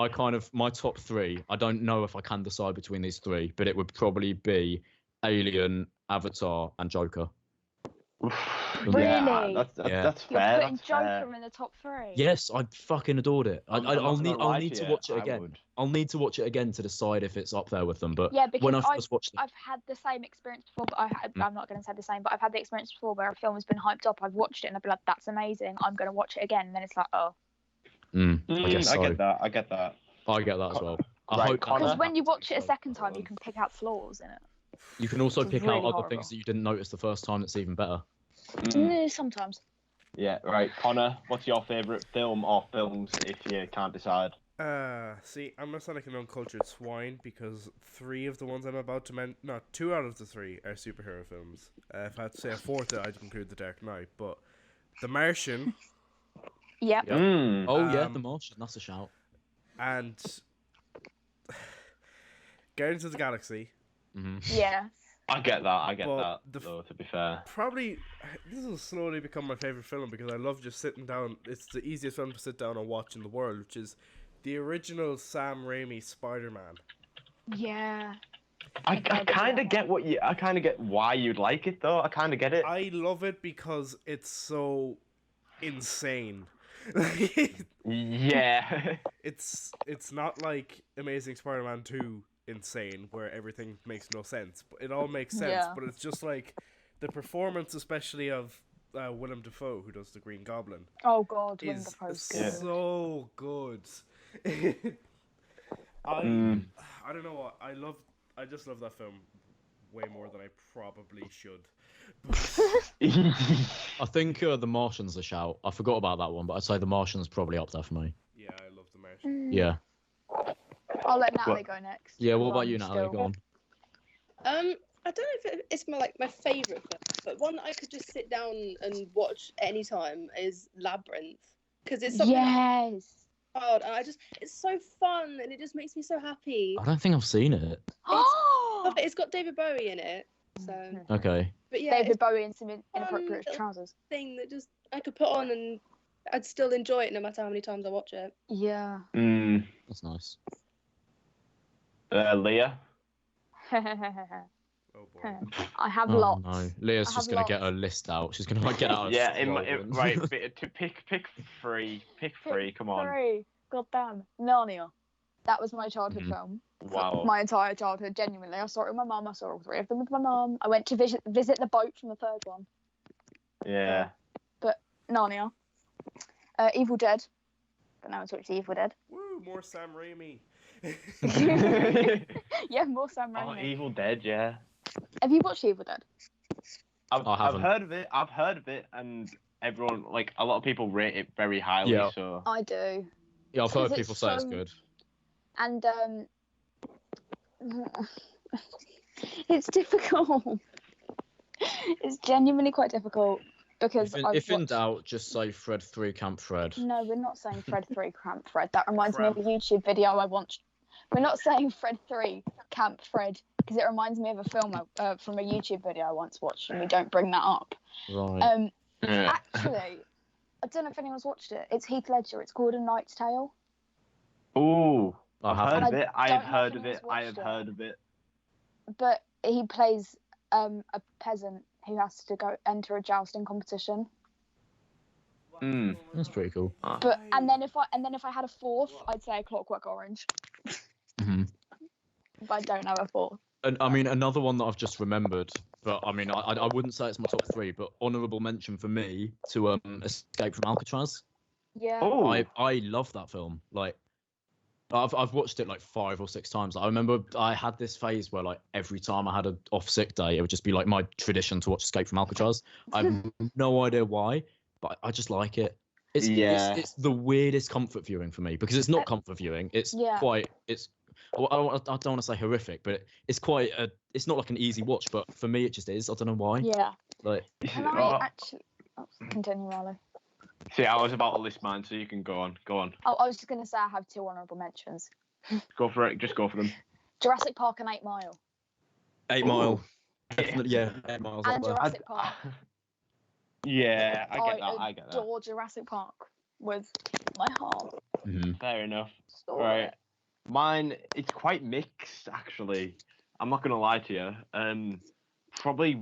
my top 3. I don't know if I can decide between these 3, but it would probably be Alien, Avatar, and Joker. Really? Yeah, that's fair. You're putting Joker in the top 3. Yes, I fucking adored it. I'll need to watch it again. Would. I'll need to watch it again to decide if it's up there with them. But because when I first watched it, I've had the same experience before. But I'm not going to say the same. But I've had the experience before where a film has been hyped up. I've watched it and I've been like, "That's amazing. I'm going to watch it again." And then it's like, "Oh." I guess so. I get that. I get that as well. Right, because when you watch it a second time, you can pick out flaws in it. You can also It's pick really out other horrible. things that you didn't notice the first time that's even better. Sometimes. Yeah, right. Connor, what's your favourite film or films if you can't decide? See, I'm gonna sound like an uncultured swine because 3 of the ones I'm about to mention, no, 2 out of the 3 are superhero films. If I had to say a fourth, I'd include The Dark Knight, but The Martian Yep. Yep. Mm. Oh yeah, The Martian. That's a shout. and Guardians of the Galaxy. Yeah. I get that. But Though, to be fair. Probably, this will slowly become my favorite film because I love just sitting down. It's the easiest film to sit down and watch in the world, which is the original Sam Raimi Spider-Man. Yeah. I kind of get I kind of get why you'd like it though. I kind of get it. I love it because it's so insane. Yeah. It's not like Amazing Spider-Man 2 insane where everything makes no sense, but it all makes sense. Yeah. But it's just like the performance, especially of Willem Dafoe, who does the Green Goblin, Oh God, Willem is Dafoe's good. so good. I don't know what I just love that film way more than I probably should. I think The Martian's a shout. I forgot about that one, but I'd say The Martian's probably up there for me. Yeah, I love The Martian. Yeah. I'll let Natalie go next. Yeah, what about I'm you, Natalie? still- Go on. I don't know if it's my favourite film, but one that I could just sit down and watch anytime is Labyrinth. Because it's something Yes. hard, and it's so fun, and it just makes me so happy. I don't think I've seen it. Oh, It's got David Bowie in it, so. Okay. But yeah, David it's Bowie in some inappropriate little- trousers. a thing that just I could put on and I'd still enjoy it no matter how many times I watch it. Yeah. That's nice. Leah. Oh boy. I have Oh lots. no, Leah's I just have gonna get lots. her list out. She's gonna like get out. Yeah, scrolling. right. To pick 3. Pick 3. Come on. 3. God damn. Narnia. That was my childhood Mhm. film. Wow. My entire childhood, genuinely. I saw it with my mum. I saw all 3 of them with my mum. I went to visit the boat from the 3rd one. Yeah. Narnia. Evil Dead. But now it's watched Evil Dead. Woo, more Sam Raimi. Yeah, more Sam Oh, Raimi. Evil Dead. Yeah. Have you watched Evil Dead? I've haven't. heard of it. I've heard of it, and everyone, like, a lot of people rate it very highly. Yeah. So. I do. Yeah, I've heard Because people it's say it's so- good. And it's difficult. It's genuinely quite difficult because If in doubt, just say Fred 3 Camp Fred. No, we're not saying Fred 3 Camp Fred. That reminds me of a YouTube video I watched. We're not saying Fred 3 Camp Fred because it reminds me of a film from a YouTube video I once watched, and we don't bring that up. Right. Yeah. Actually, I don't know if anyone's watched it. It's Heath Ledger. It's called A Knight's Tale. Ooh. I I've heard haven't. of it. I don't have know heard if of it. anyone's I have watched it. heard of it. But he plays a peasant who has to go enter a jousting competition. Mm. That's pretty cool. But and then if I had a 4th, I'd say A Clockwork Orange. hmm But I don't have a 4th. And I mean, another one that I've just remembered, but I mean, I wouldn't say it's my top 3, but honourable mention for me to Escape from Alcatraz. Yeah. Oh. I love that film. Like, I've watched it like 5 or 6 times. I remember I had this phase where like every time I had an off sick day, it would just be like my tradition to watch Escape from Alcatraz. I have no idea why, but I just like it. It's the weirdest comfort viewing for me because it's not comfort viewing. It's Yeah. well, I don't want to say horrific, but it's quite it's not like an easy watch, but for me it just is. I don't know why. Yeah. Like, And I actually continue, Riley. See, I was about to list mine, so you can go on. Go on. Oh, I was just gonna say I have 2 honourable mentions: Go for it. Just go for them. Jurassic Park and 8 Mile. 8 Mile. Definitely, yeah, 8 Miles. And up there. Jurassic Park. Yeah, I get that. I I get that. adore Jurassic Park with my heart. Mhm. Fair enough. Adore Right. it. Mine, it's quite mixed, actually. I'm not gonna lie to you. Probably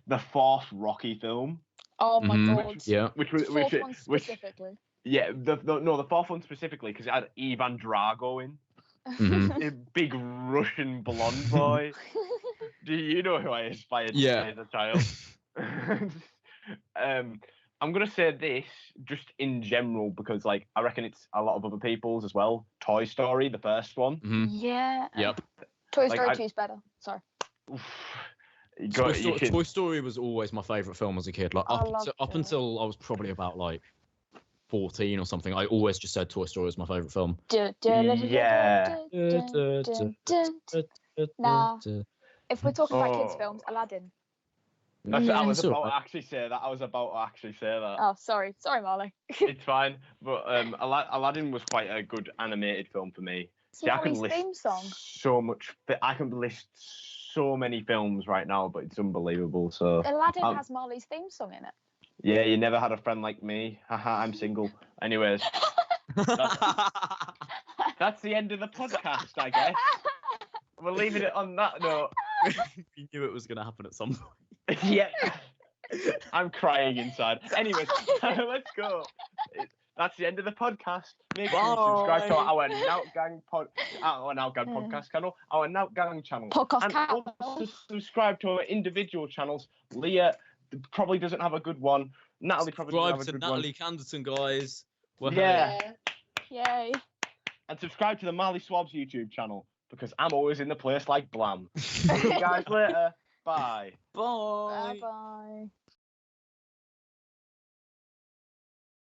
the 4th Rocky film. Oh my Mhm. god. Yeah. Which The was 4th one specifically. yeah, the 4th one specifically because it had Ivan Drago in, Mhm. a big Russian blonde boy. Do you know who I aspired to Yeah. be as a child? I'm gonna say this just in general because like I reckon it's a lot of other people's as well. Toy Story, the first one. Mhm. Yeah. Yep. Toy Like, Story I- 2 is better. Sorry. Toy Story was always my favourite film as a kid. Like up until I was probably about like 14 or something, I always just said Toy Story was my favourite film. Yeah. Nah. If we're talking about kids' films, Aladdin. I was about to actually say that. Oh, sorry, Marley. It's fine, but Aladdin was quite a good animated film for me. See, I can list theme song. so much. I can list so many films right now, but it's unbelievable. So Aladdin has Marley's theme song in it. Yeah, you never had a friend like me. Haha, I'm single. Anyways, that's the end of the podcast, I guess. We're leaving it on that note. We knew it was going to happen at some point. Yeah. I'm crying inside. Anyways, let's go. That's the end of the podcast. Make sure you subscribe to our Nout Gang podcast channel, our Nout Gang channel. And also subscribe to our individual channels. Leah probably doesn't have a good one. Natalie probably doesn't have a good one. Natalie Canderton, guys. Yay. And subscribe to the Marley Swabs YouTube channel, because I'm always in the place like Blam. See you guys later. Bye. Bye. Bye.